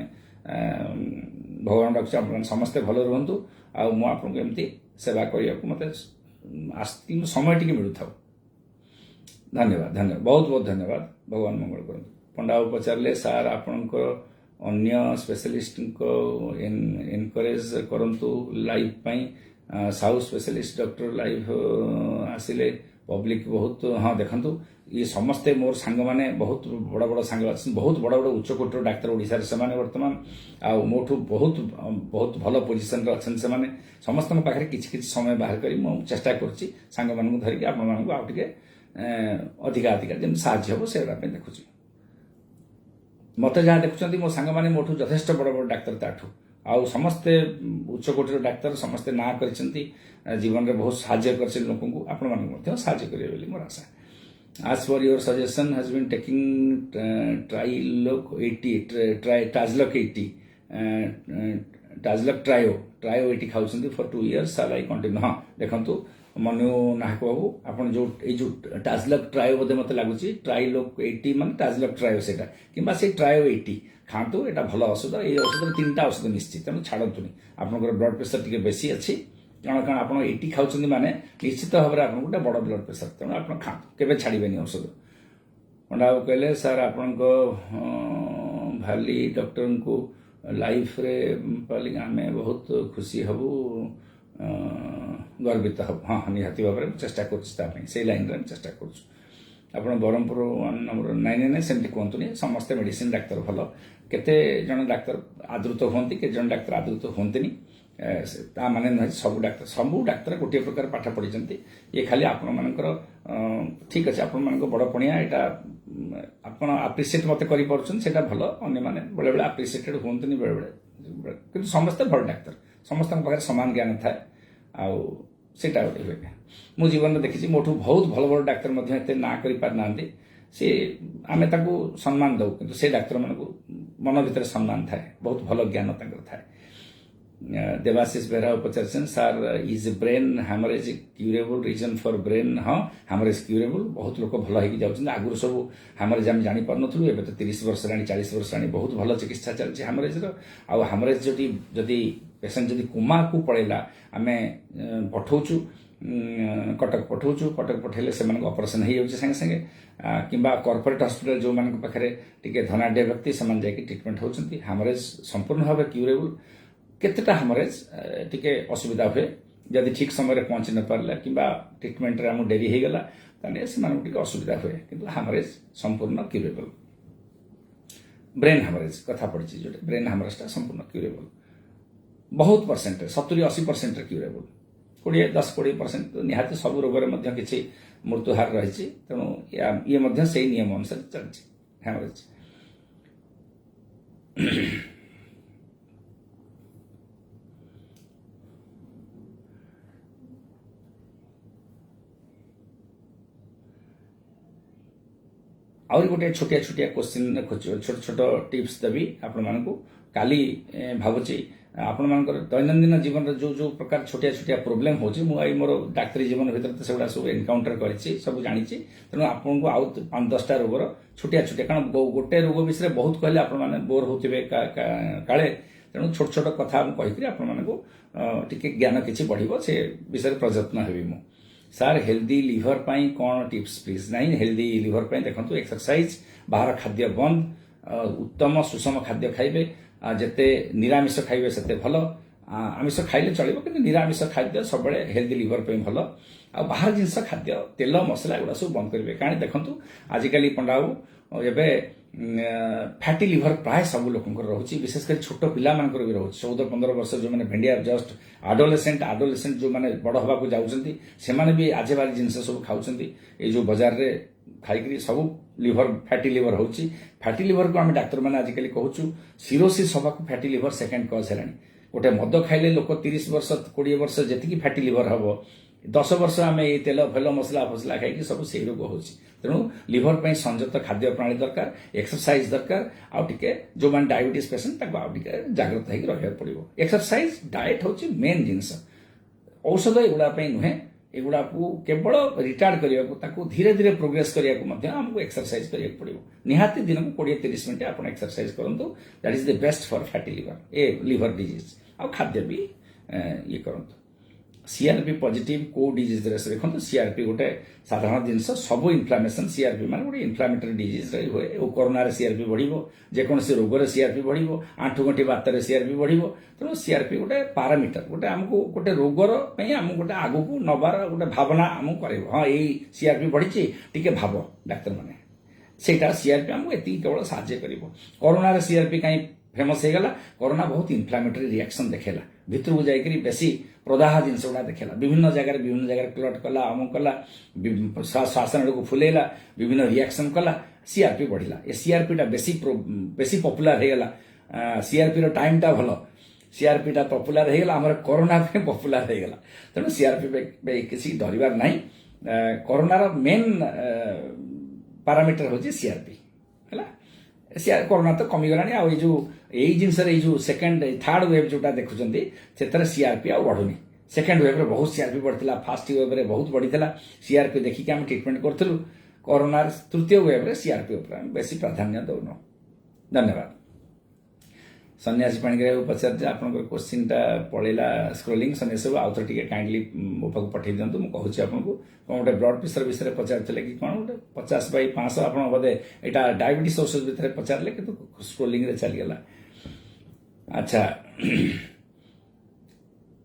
ଭଗବାନ ଡାକୁଛି ଆପଣମାନେ ସମସ୍ତେ ଭଲ ରୁହନ୍ତୁ, ଆଉ ମୁଁ ଆପଣଙ୍କୁ ଏମିତି ସେବା କରିବାକୁ ମୋତେ ସମୟ ଟିକେ ମିଳୁଥାଉ। ଧନ୍ୟବାଦ ଧନ୍ୟବାଦ, ବହୁତ ବହୁତ ଧନ୍ୟବାଦ। ଭଗବାନ ମଙ୍ଗଳ କରନ୍ତୁ। ପଣ୍ଡା ବାବୁ ପଚାରିଲେ ସାର୍ ଆପଣଙ୍କ ଅନ୍ୟ ସ୍ପେଶାଲିଷ୍ଟଙ୍କ ଏନକରେଜ କରନ୍ତୁ ଲାଇଭ ପାଇଁ। ସାଉ ସ୍ପେଶାଲିଷ୍ଟ ଡକ୍ଟର ଲାଇଭ ଆସିଲେ ପବ୍ଲିକ ବହୁତ। ହଁ ଦେଖନ୍ତୁ, ଇଏ ସମସ୍ତେ ମୋର ସାଙ୍ଗମାନେ, ବହୁତ ବଡ଼ ବଡ଼ ସାଙ୍ଗ ଅଛନ୍ତି, ବହୁତ ବଡ଼ ବଡ଼ ଉଚ୍ଚକୋଟୀର ଡାକ୍ତର ଓଡ଼ିଶାରେ ସେମାନେ ବର୍ତ୍ତମାନ, ଆଉ ମୋଠୁ ବହୁତ ବହୁତ ଭଲ ପୋଜିସନରେ ଅଛନ୍ତି ସେମାନେ। ସମସ୍ତଙ୍କ ପାଖରେ କିଛି କିଛି ସମୟ ବାହାର କରି ମୁଁ ଚେଷ୍ଟା କରୁଛି ସାଙ୍ଗମାନଙ୍କୁ ଧରିକି ଆପଣମାନଙ୍କୁ ଆଉ ଟିକେ ଅଧିକା ଯେମିତି ସାହାଯ୍ୟ ହେବ ସେଗୁଡ଼ା ପାଇଁ ଦେଖୁଛି। ମୋତେ ଯାହା ଦେଖୁଛନ୍ତି ମୋ ସାଙ୍ଗମାନେ ମୋଠୁ ଯଥେଷ୍ଟ ବଡ଼ ବଡ଼ ଡାକ୍ତର ତାଠୁ, ଆଉ ସମସ୍ତେ ଉଚ୍ଚକୋଟୀର ଡାକ୍ତର, ସମସ୍ତେ ନାଁ କରିଛନ୍ତି, ଜୀବନରେ ବହୁତ ସାହାଯ୍ୟ କରିଛନ୍ତି ଲୋକଙ୍କୁ। ଆପଣମାନଙ୍କୁ ମଧ୍ୟ ସାହାଯ୍ୟ କରିବେ ବୋଲି ମୋର ଆଶା। As for your suggestion has been taking Triloc 80, Tajloc 80, Tajloc Trio 80 ଖାଉଛନ୍ତି for 2 years, shall I continue? ହଁ ଦେଖନ୍ତୁ ମନୁ ନାୟକ ବାବୁ, ଆପଣ ଏଇ ଯୋଉ ଟାଜଲକ୍ ଟ୍ରାୟୋ ବୋଧେ ମୋତେ ଲାଗୁଛି, Triloc 80 ମାନେ ଟାଜଲକ୍ ଟ୍ରାୟୋ ସେଇଟା, କିମ୍ବା ସେଇ Trio 80 ଖାଆନ୍ତୁ। ଏଇଟା ଭଲ ଔଷଧ। ଏଇ ଔଷଧରେ 3ଟା ଔଷଧ ମିଶିଛି, ତେଣୁ ଛାଡ଼ନ୍ତୁନି। ଆପଣଙ୍କର ବ୍ଲଡ୍ ପ୍ରେସର ଟିକେ ବେଶୀ ଅଛି, କାରଣ ଆପଣ 80 ଖାଉଛନ୍ତି ମାନେ ନିଶ୍ଚିତ ଭାବରେ ଆପଣଙ୍କୁ ଗୋଟେ ବଡ଼ ବ୍ଲଡ୍ ପ୍ରେସର, ତେଣୁ ଆପଣ ଖାଆନ୍ତୁ, କେବେ ଛାଡ଼ିବେନି ଔଷଧ। ପଣ୍ଡା ବାବୁ କହିଲେ ସାର୍ ଆପଣଙ୍କ ଭାଲି ଡକ୍ଟରଙ୍କୁ ଲାଇଫରେ ପାଇଲେ ଆମେ ବହୁତ ଖୁସି ହେବୁ, ଗର୍ବିତ ହେବୁ। ହଁ ନିହାତି ଭାବରେ ମୁଁ ଚେଷ୍ଟା କରୁଛି ତା ପାଇଁ, ସେଇ ଲାଇନରେ ଆମେ ଚେଷ୍ଟା କରୁଛୁ। ଆପଣ ବ୍ରହ୍ମପୁର 1 ନମ୍ବର, ନାଇଁ ସେମିତି କୁହନ୍ତୁନି, ସମସ୍ତେ ମେଡିସିନ ଡାକ୍ତର ଭଲ। କେତେ ଜଣ ଡାକ୍ତର ଆଦୃତ ହୁଅନ୍ତି, କେତେ ଜଣ ଡାକ୍ତର ଆଦୃତ ହୁଅନ୍ତିନି, ତା ମାନେ ନୁହେଁ ସବୁ ଡାକ୍ତର ଗୋଟିଏ ପ୍ରକାର ପାଠ ପଢ଼ିଛନ୍ତି। ଇଏ ଖାଲି ଆପଣମାନଙ୍କର ଠିକ୍ ଅଛି, ଆପଣମାନଙ୍କ ବଡ଼ ପଣିଆ, ଏଇଟା ଆପଣ ଆପ୍ରିସିଏଟ୍ ମୋତେ କରିପାରୁଛନ୍ତି, ସେଇଟା ଭଲ। ଅନ୍ୟମାନେ ବେଳେବେଳେ ଆପ୍ରିସିଏଟେଡ୍ ହୁଅନ୍ତିନି ବେଳେବେଳେ, କିନ୍ତୁ ସମସ୍ତେ ଭଲ ଡାକ୍ତର, ସମସ୍ତଙ୍କ ପାଖରେ ସମାନ ଜ୍ଞାନ ଥାଏ, ଆଉ ସେଇଟା ଗୋଟେ ହୁଏ। ମୁଁ ଜୀବନରେ ଦେଖିଛି ମୋଠୁ ବହୁତ ଭଲ ଭଲ ଡାକ୍ତର ମଧ୍ୟ ଏତେ ନାଁ କରିପାରିନାହାନ୍ତି, ସେ ଆମେ ତାଙ୍କୁ ସମ୍ମାନ ଦେଉ, କିନ୍ତୁ ସେ ଡାକ୍ତରମାନଙ୍କୁ ମନ ଭିତରେ ସମ୍ମାନ ଥାଏ, ବହୁତ ଭଲ ଜ୍ଞାନ ତାଙ୍କର ଥାଏ। ଦେବାଶିଷ ବେହେରା ପଚାରିଛନ୍ତି sir is brain haemorrhage curable reason for brain? ହଁ ହ୍ୟାମରେଜ୍ କ୍ୟୁରେବୁଲ, ବହୁତ ଲୋକ ଭଲ ହେଇକି ଯାଉଛନ୍ତି। ଆଗରୁ ସବୁ ହ୍ୟାମରେଜ୍ ଆମେ ଜାଣିପାରୁନଥିଲୁ, ଏବେ ତ 30 ବର୍ଷ ହେଲାଣି, 40 ବର୍ଷ ହେଲାଣି, ବହୁତ ଭଲ ଚିକିତ୍ସା ଚାଲିଛି ହ୍ୟାମରେଜ୍ର। ଆଉ ହ୍ୟାମରେଜ୍ ଯଦି ପେସେଣ୍ଟ ଯଦି କୋମାକୁ ପଳେଇଲା, ଆମେ ପଠଉଛୁ କଟକ ପଠେଇଲେ ସେମାନଙ୍କୁ ଅପରେସନ୍ ହେଇଯାଉଛି ସାଙ୍ଗେ ସାଙ୍ଗେ, କିମ୍ବା କର୍ପୋରେଟ୍ ହସ୍ପିଟାଲ ଯେଉଁମାନଙ୍କ ପାଖରେ ଟିକେ ଧନାଢ୍ୟ ବ୍ୟକ୍ତି, ସେମାନେ ଯାଇକି ଟ୍ରିଟମେଣ୍ଟ ହେଉଛନ୍ତି। ହ୍ୟାମରେଜ୍ ସମ୍ପୂର୍ଣ୍ଣ ଭାବେ କ୍ୟୁରେବୁଲ। କେତେଟା ହ୍ୟାମରେଜ୍ ଟିକେ ଅସୁବିଧା ହୁଏ, ଯଦି ଠିକ୍ ସମୟରେ ପହଞ୍ଚି ନ ପାରିଲା କିମ୍ବା ଟ୍ରିଟମେଣ୍ଟରେ ଆମକୁ ଡେରି ହେଇଗଲା, ତାହେଲେ ସେମାନଙ୍କୁ ଟିକେ ଅସୁବିଧା ହୁଏ, କିନ୍ତୁ ହ୍ୟାମରେଜ୍ ସମ୍ପୂର୍ଣ୍ଣ କ୍ୟୁରେବଲ୍। ବ୍ରେନ୍ ହ୍ୟାମରେଜ୍ କଥା ପଡ଼ିଛି, ଯୋଉଟା ବ୍ରେନ୍ ହ୍ୟାମରେଜ୍ଟା ସମ୍ପୂର୍ଣ୍ଣ କ୍ୟୁରେବଲ୍, ବହୁତ ପରସେଣ୍ଟରେ 70-80%ରେ କ୍ୟୁରେବଲ୍। 10-20% ନିହାତି ସବୁ ରୋଗରେ ମଧ୍ୟ କିଛି ମୃତ୍ୟୁହାର ରହିଛି, ତେଣୁ ଇଏ ମଧ୍ୟ ସେଇ ନିୟମ ଅନୁସାରେ ଚାଲିଛି ହ୍ୟାମରେଜ୍। ଆହୁରି ଗୋଟେ ଛୋଟିଆ କ୍ୱେଶ୍ଚିନ୍, ଛୋଟ ଛୋଟ ଟିପ୍ସ ଦେବି ଆପଣମାନଙ୍କୁ। କାଲି ଭାବୁଛି ଆପଣମାନଙ୍କର ଦୈନନ୍ଦିନ ଜୀବନରେ ଯୋଉ ପ୍ରକାର ଛୋଟିଆ ପ୍ରୋବ୍ଲେମ୍ ହେଉଛି, ମୁଁ ଏଇ ମୋର ଡାକ୍ତରୀ ଜୀବନ ଭିତରେ ତ ସେଗୁଡ଼ା ସବୁ ଏନକାଉଣ୍ଟର କରିଛି, ସବୁ ଜାଣିଛି। ତେଣୁ ଆପଣଙ୍କୁ ଆଉ 5-10ଟା ରୋଗର ଛୋଟିଆ, କାରଣ ଗୋଟେ ରୋଗ ବିଷୟରେ ବହୁତ କହିଲେ ଆପଣମାନେ ବୋର୍ ହେଉଥିବେ କାଳେ, ତେଣୁ ଛୋଟ କଥା ମୁଁ କହିକରି ଆପଣମାନଙ୍କୁ ଟିକେ ଜ୍ଞାନ କିଛି ବଢ଼ିବ, ସେ ବିଷୟରେ ପ୍ରଯତ୍ନ ହେବି ମୁଁ। ସାର୍ ହେଲ୍ଦି ଲିଭର ପାଇଁ କ'ଣ ଟିପ୍ସ ପ୍ଲିଜ୍? ନାହିଁ, ହେଲ୍ଦି ଲିଭର ପାଇଁ ଦେଖନ୍ତୁ, ଏକ୍ସରସାଇଜ, ବାହାର ଖାଦ୍ୟ ବନ୍ଦ, ଉତ୍ତମ ସୁଷମ ଖାଦ୍ୟ ଖାଇବେ, ଯେତେ ନିରାମିଷ ଖାଇବେ ସେତେ ଭଲ। ଆମିଷ ଖାଇଲେ ଚଳିବ, କିନ୍ତୁ ନିରାମିଷ ଖାଦ୍ୟ ସବୁବେଳେ ହେଲ୍ଦି ଲିଭର ପାଇଁ ଭଲ। ଆଉ ବାହାର ଜିନିଷ ଖାଦ୍ୟ, ତେଲ ମସଲା ଏଗୁଡ଼ା ସବୁ ବନ୍ଦ କରିବେ, କାରଣ ଦେଖନ୍ତୁ ଆଜିକାଲି ପଣ୍ଡା ବାବୁ ଏବେ ଫ୍ୟାଟି ଲିଭର ପ୍ରାୟ ସବୁ ଲୋକଙ୍କର ରହୁଛି, ବିଶେଷ କରି ଛୋଟ ପିଲାମାନଙ୍କର ବି ରହୁଛି। 14-15 ବର୍ଷ ଯେଉଁମାନେ ଭେଣ୍ଡିଆର ଜଷ୍ଟ ଆଡୋଲେସେଣ୍ଟ ଯେଉଁମାନେ ବଡ଼ ହେବାକୁ ଯାଉଛନ୍ତି, ସେମାନେ ବି ଆଜେବାଜେ ଜିନିଷ ସବୁ ଖାଉଛନ୍ତି। ଏଇ ଯେଉଁ ବଜାରରେ खाई सब लिवर फैटी लिवर होची फैटी लिवर को आम डाक्तर मैंने आजिकल कहूँ सिरोसिस हवा को फैटी लिवर सेकेंड कज है गोटे मद खाइले लोक 30 वर्ष 20 वर्ष जी फैटी लिवर हम 10 वर्ष आम ये तेल फेल मसला फसला खाई सब से रोग हो तेणु लिवर पर संयत खाद्य प्रणाली दरकार एक्सरसाइज दरकार आउ टिके जो मैंने डायबिटीज पेसेंट जाग्रत होकर रहा पड़ो एक्सरसाइज डाएट हूँ मेन जिनस औषध एगुड़ा नुहे एगुड़ा को केवल रिटार्ड करने को धीरे धीरे प्रोग्रेस करने आमको एक्सरसाइज करने पड़ो निहाती दिन को 20-30 मिनट आप एक्सरसाइज करूँ that is the best for fatty liver a liver disease आ खाद्य भी ये करूँ सीआरपी पॉजिटिव को डिजीज देखो सीआरपी गोटे साधारण जिनस सब इन्फ्लामेशन सीआरपी मान गोटे इन्फ्लामेटरी डिजीज हुए कोरोना सीआरपी बढ़ो जेकोसी रोग सीआरपी बढ़ो आंठुगंठी बात सीआरपी बढ़ो तेणु सीआरपी गोटे पारामीटर गोटे आमको गोटे रोगर आमको गोटे आगू नबार गोटे भावना आमको कर हाँ यही सीआरपी बढ़ी टी भाव डाक्तर मैंने सेटा सीआरपी आमको ये केवल साहाଯ୍य कर कोरोना सीआरपी कहीं फेमस होगा कोरोना बहुत इन्फ्लामेटरी रिएक्शन देखेला भितर को जाकरी बेसी प्रदाह जिनस गुड़ा देखेला विभिन्न जगह क्लट कला अमुक कला श्वासन को फुलेला विभिन्न रिएक्शन कला सीआरपी बढ़ला ए सीआरपी टा बेसी पॉपुलर होगा सीआरपी टाइम टा भल सीआरपी टा पॉपुलर होगा आम कोरोना पॉपुलर होगा तेणु सीआरपी किसी डरबार ना कोरोनार मेन पारामीटर हूँ सीआरपी है कोरोना तो कमीगला आ यही जिनस जो सेकेंड थर्ड वेव जोटा देखुं से सीआरपी आ बढ़ुनी सेकेंड वेव रे बहुत सीआरपी बढ़ता फास्ट वेव रे बहुत बढ़ी सीआरपी देखिक आम ट्रिटमेंट करूँ कोरोना तृतीय वेव रे सीआरपी बेसी प्राधान्य दौन धन्यवाद सन्यासी पाणिग्राही पचार आपंकर क्वेश्चन टा पड़ेगा स्क्रोलिंग सन्यासी बाबू आउ थे काइंडली मो पाक पठे दिंतु मुझे आपको कौन गोटे ब्लड प्रेसर विषय में पचारे कि कौन गोटे 50/500 आप बोधे यहाँ डायबिटीज औषध भितर पचारे कि स्क्रोलिंग रे चलीगला अच्छा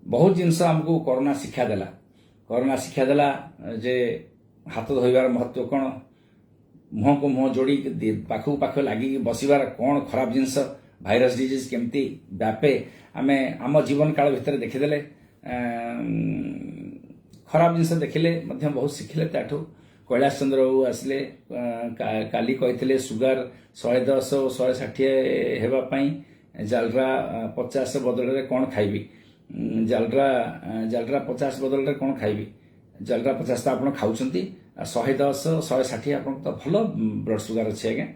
बहुत जिनस आमको कोरोना शिक्षा देला जे हाथ धोइबार महत्व कौन मुह को मुह जोड़ी पाखु पाख लगी बसबार कौन खराब जिनस भाइरस डिजीज केमती व्यापे आमे आम जीवन काल भितर देखीदे खराब जिनस देखिले बहुत शिखिले ताठू कैलाश चंद्र बाबू आसिले काली कही सुगर 110 160 हेबापी जालरा 50 बदल में कौन खाइबी जालरा 50 बदल में कौन खाइबी जालरा 50 तो आप खाऊँ 110 160 आप तो भल ब्लड सुगर अच्छे आज्ञा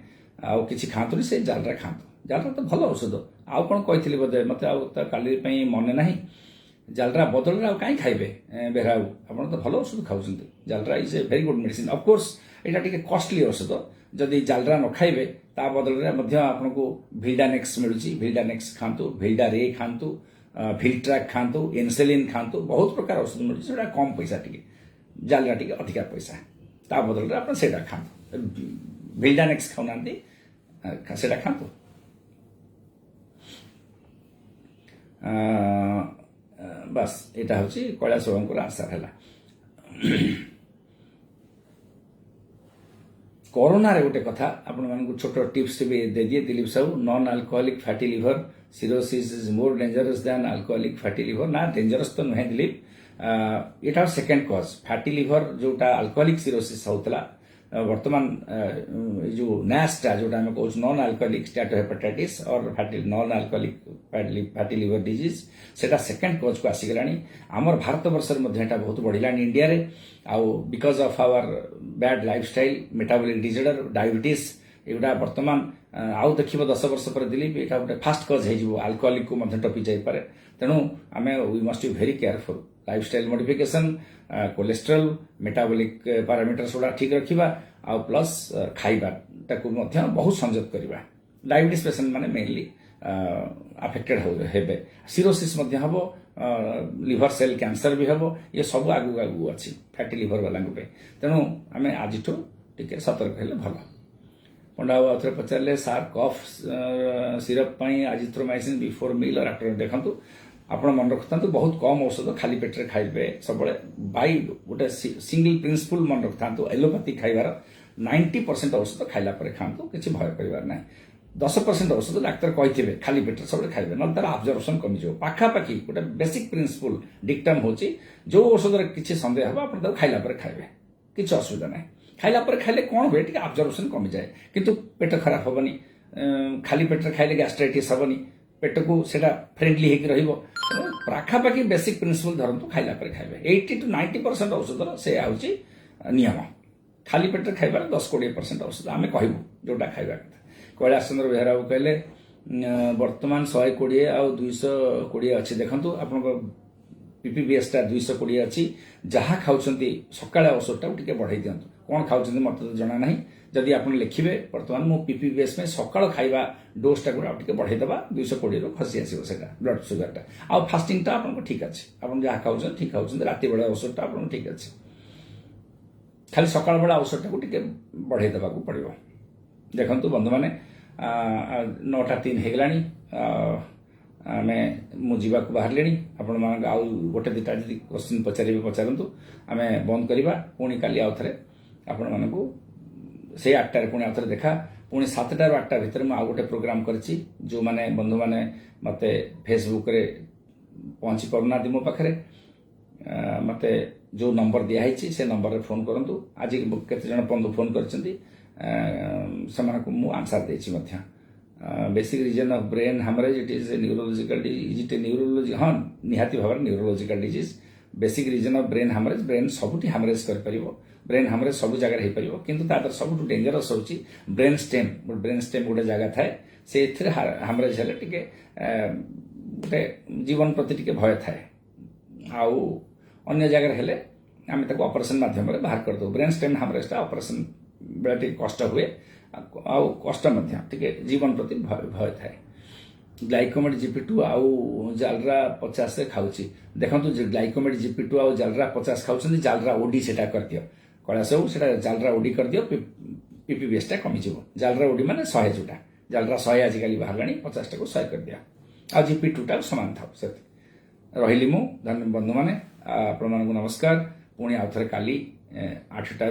आउ कि खातुनी से जालरा खातु जालरा तो भल औषध आउ कौन कही बोधे मत काली मन ना जालरा बदल में कहीं खाइबे बेहराऊ आप तो भल औषध खाऊँ जालरा is a very good medicine of course यहाँ टे कॉस्टली औषध जदि जालरा न खाइबे ता बदल में आपको भिल्डानेक्स मिलूँ भिल्डानेक्स खातु भिल्डारे खातु भिल्ट्राक खातु इनसुलिन खातु बहुत प्रकार औषध मिलूँ कम पैसा टी जालरा टी अधिका पैसा ता बदल में आप खातु भिल्डानेक्स खाऊना से खातु बस यहाँ हूँ कैलाश बाबू आंसर है कोरोना रे गोटे कथा आपण छोट टिप्स भी दे दिए Dilip Sahu non alcoholic fatty liver cirrhosis is more dangerous than alcoholic fatty liver ना डेंजरस तो नुहे दिलीप यहाँ सेकेंड कज फैटी लिवर जोटा अल्कोहलिक सिरोसिस होता वर्तमान जो नैस्टा जोटा आम कह नॉन अल्कोहलिक स्टैटोहेपेटाइटिस और non alcoholic fatty liver disease सेटा सेकेंड कज को आसीगला आमर भारत वर्ष में बहुत बढ़ला इंडिया रे आउ because of our bad lifestyle metabolic disorder diabetes एगुड़ा वर्तमान आउ देखिए 10 वर्ष पर दिलीप यहाँ गोटे फास्ट कज हो अल्कोहलिक को टपी जापे तेणु आम we must be very careful lifestyle modification cholesterol metabolic parameters गुड़ा ठीक रखा आ प्लस खाइबा ताकू बहुत संयत करवा डायबिटीज पेसेंट माने मेनली अफेक्टेड हेबे सिरोसिस हम लिवर सेल कैंसर भी हम ये सब आगू आगू अच्छी फैटी लिवर वाला तेणु आम आज टे सतर्क हेले भल पंडा बाबू आउे पचारे सार कफ सिरप आजिथ्रोमाइसिन बिफोर मील और आफ्टर देखु आप मन रखता बहुत कम औषध खाली पेटे खाइबे सब बाई गोटे सिंगल प्रिंसिपल मन रखता एलोपैथी खाइबार 90% औषध खाइला खातु किसी भय कर ना 10% औषध डाक्तर कही खाली पेटे सब खाइबे ना तार अब्जर्वेशन कमिज पाखापाखि गोटे बेसिक प्रिंसिपल डिक्टम हूँ जो औषध किसी सन्देह हम आप खाइला खाइबे किसी असुविधा ना खाइला पर खाइले कौन हुए टी अब्जर्वेशन कमी जाए किंतु पेट खराब हेनी खाली पेट खाइले गैस्ट्राइटिस हेनी पेट को सेटा फ्रेंडली होकर रहिबो पाखापाखि बेसिक प्रिंसिपल धरतु खाइला पर खाइबे 80 to 90% औषधर से आउची नियम खाली पेट खाइबार 10-20% औषध आमे कहबू जोटा खाइबा कथा कैलाश चंद्र बेहरा बाबू कहले वर्तमान 120 आ 220 अच्छी देखंतु आपन पीपीबीएस टा 220 अच्छी जहाँ खाउछंती सकाळे औषधटा टिके बढ़ाई दियंतु कौन खाउछंती मते तो जणा नाही जदि आपण लिखिबे वर्तमान मो पीपीबीएस में सकाळ खाइबा डोज टा गुडा टिके बढ़ाई दबा 220 रो खसी आसीबो सेटा ब्लड शुगर टा आ फास्टिंग टा आपण ठीक अछि आपण जहाँ खाउछन ठीक खाउछन राति बेला औषधटा आपण ठीक अछि खाली सकाळ बेला औषधटा को टिके बढ़ाई दबा को पड़िबो देखंतु बंधु माने 9:03 हेगलानी आमे मु जीवा को बाहर लेनी आपण मान आउ गोटे दिटा जदि क्वेश्चन पचारिबे पचारंतु आमे बंद करिबा पुणी काली आउ थरे आपण मान को से 8 टारे पुणी आउ थरे देखा पुणी 7 टार 8 टा भीतर मु आउ गोटे प्रोग्राम करछि जो माने बंधु माने मते फेसबुक रे पहुंची पड़ना दि मो पाखरे मते जो नंबर दिया है से नंबर रे फोन करंतु आज केते जण बंधु फोन करछंती को मु आंसर देछि मध्य basic reason of brain haemorrhage it is a neurological disease it a neurology हां निहाती भाव neurological disease basic reason of brain haemorrhage brain सबुठी हेमरेज कर परिबो ब्रेन हेमरेज सब जगह हे परिबो किंतु तादर सबुठु डेंजरस होची ब्रेन स्टेम गोटे जगह थाए से एथिरे हेमरेज हेले टिके गोटे जीवन प्रति टिके भय थाए आउ अन्य जगह हेले आमे ताको ऑपरेशन माध्यम रे बाहर कर दो ब्रेन स्टेम हेमरेज ता ऑपरेशन बेटे कष्ट हुए आउ कष्ट मध्य टिके जीवन प्रति भय थाए ग्लाइकोमेट जीपी2 आउ जालरा 50 से खाउची देखंतु जे ग्लाइकोमेट जीपी2 आउ जालरा 50 खाउछन जालरा ओडी सेटा कर दियो कळासौ सेटा जालरा ओडी कर दियो पीपीबीएस टा कमी जिवो जालरा ओडी माने 100 जोटा जालरा 100 आज काली बाहरलानी 50 टा को 100 कर दिया आ जीपी2 टा समान थाउ से रहिली मु धन्य बंधु माने आपण मानकु नमस्कार पुणी आउ थरे काली 8 टा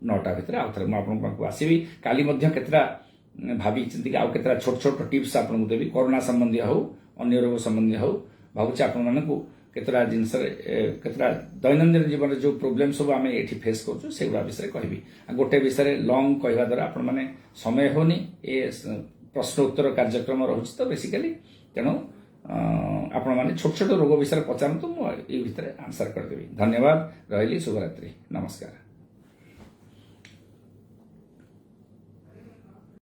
9 टा भीतर आउ थरे म आपण पाखु आसीबी काली मध्य केतरा भाभी चिंती आउ केतरा छोट छोट टिप्स आपण को देबी कोरोना संबंधी हो अन्य रोग संबंधी हो भाबुची आपण मानकु केतरा जिंस रे केतरा दैनंदिन जीवन रे जो प्रॉब्लम सब आमे एठी फेस करछु सेगुडा विषय कहबी गोटे विषय लॉन्ग कहवा द्वारा आपण माने समय होनी ए प्रश्न उत्तर कार्यक्रम रहुछि तो बेसिकली तेनो आपण माने छोट छोट रोग विषय पचारंतु मु ए भितर आंसर कर देबी धन्यवाद रहली शुभरात्रि नमस्कार।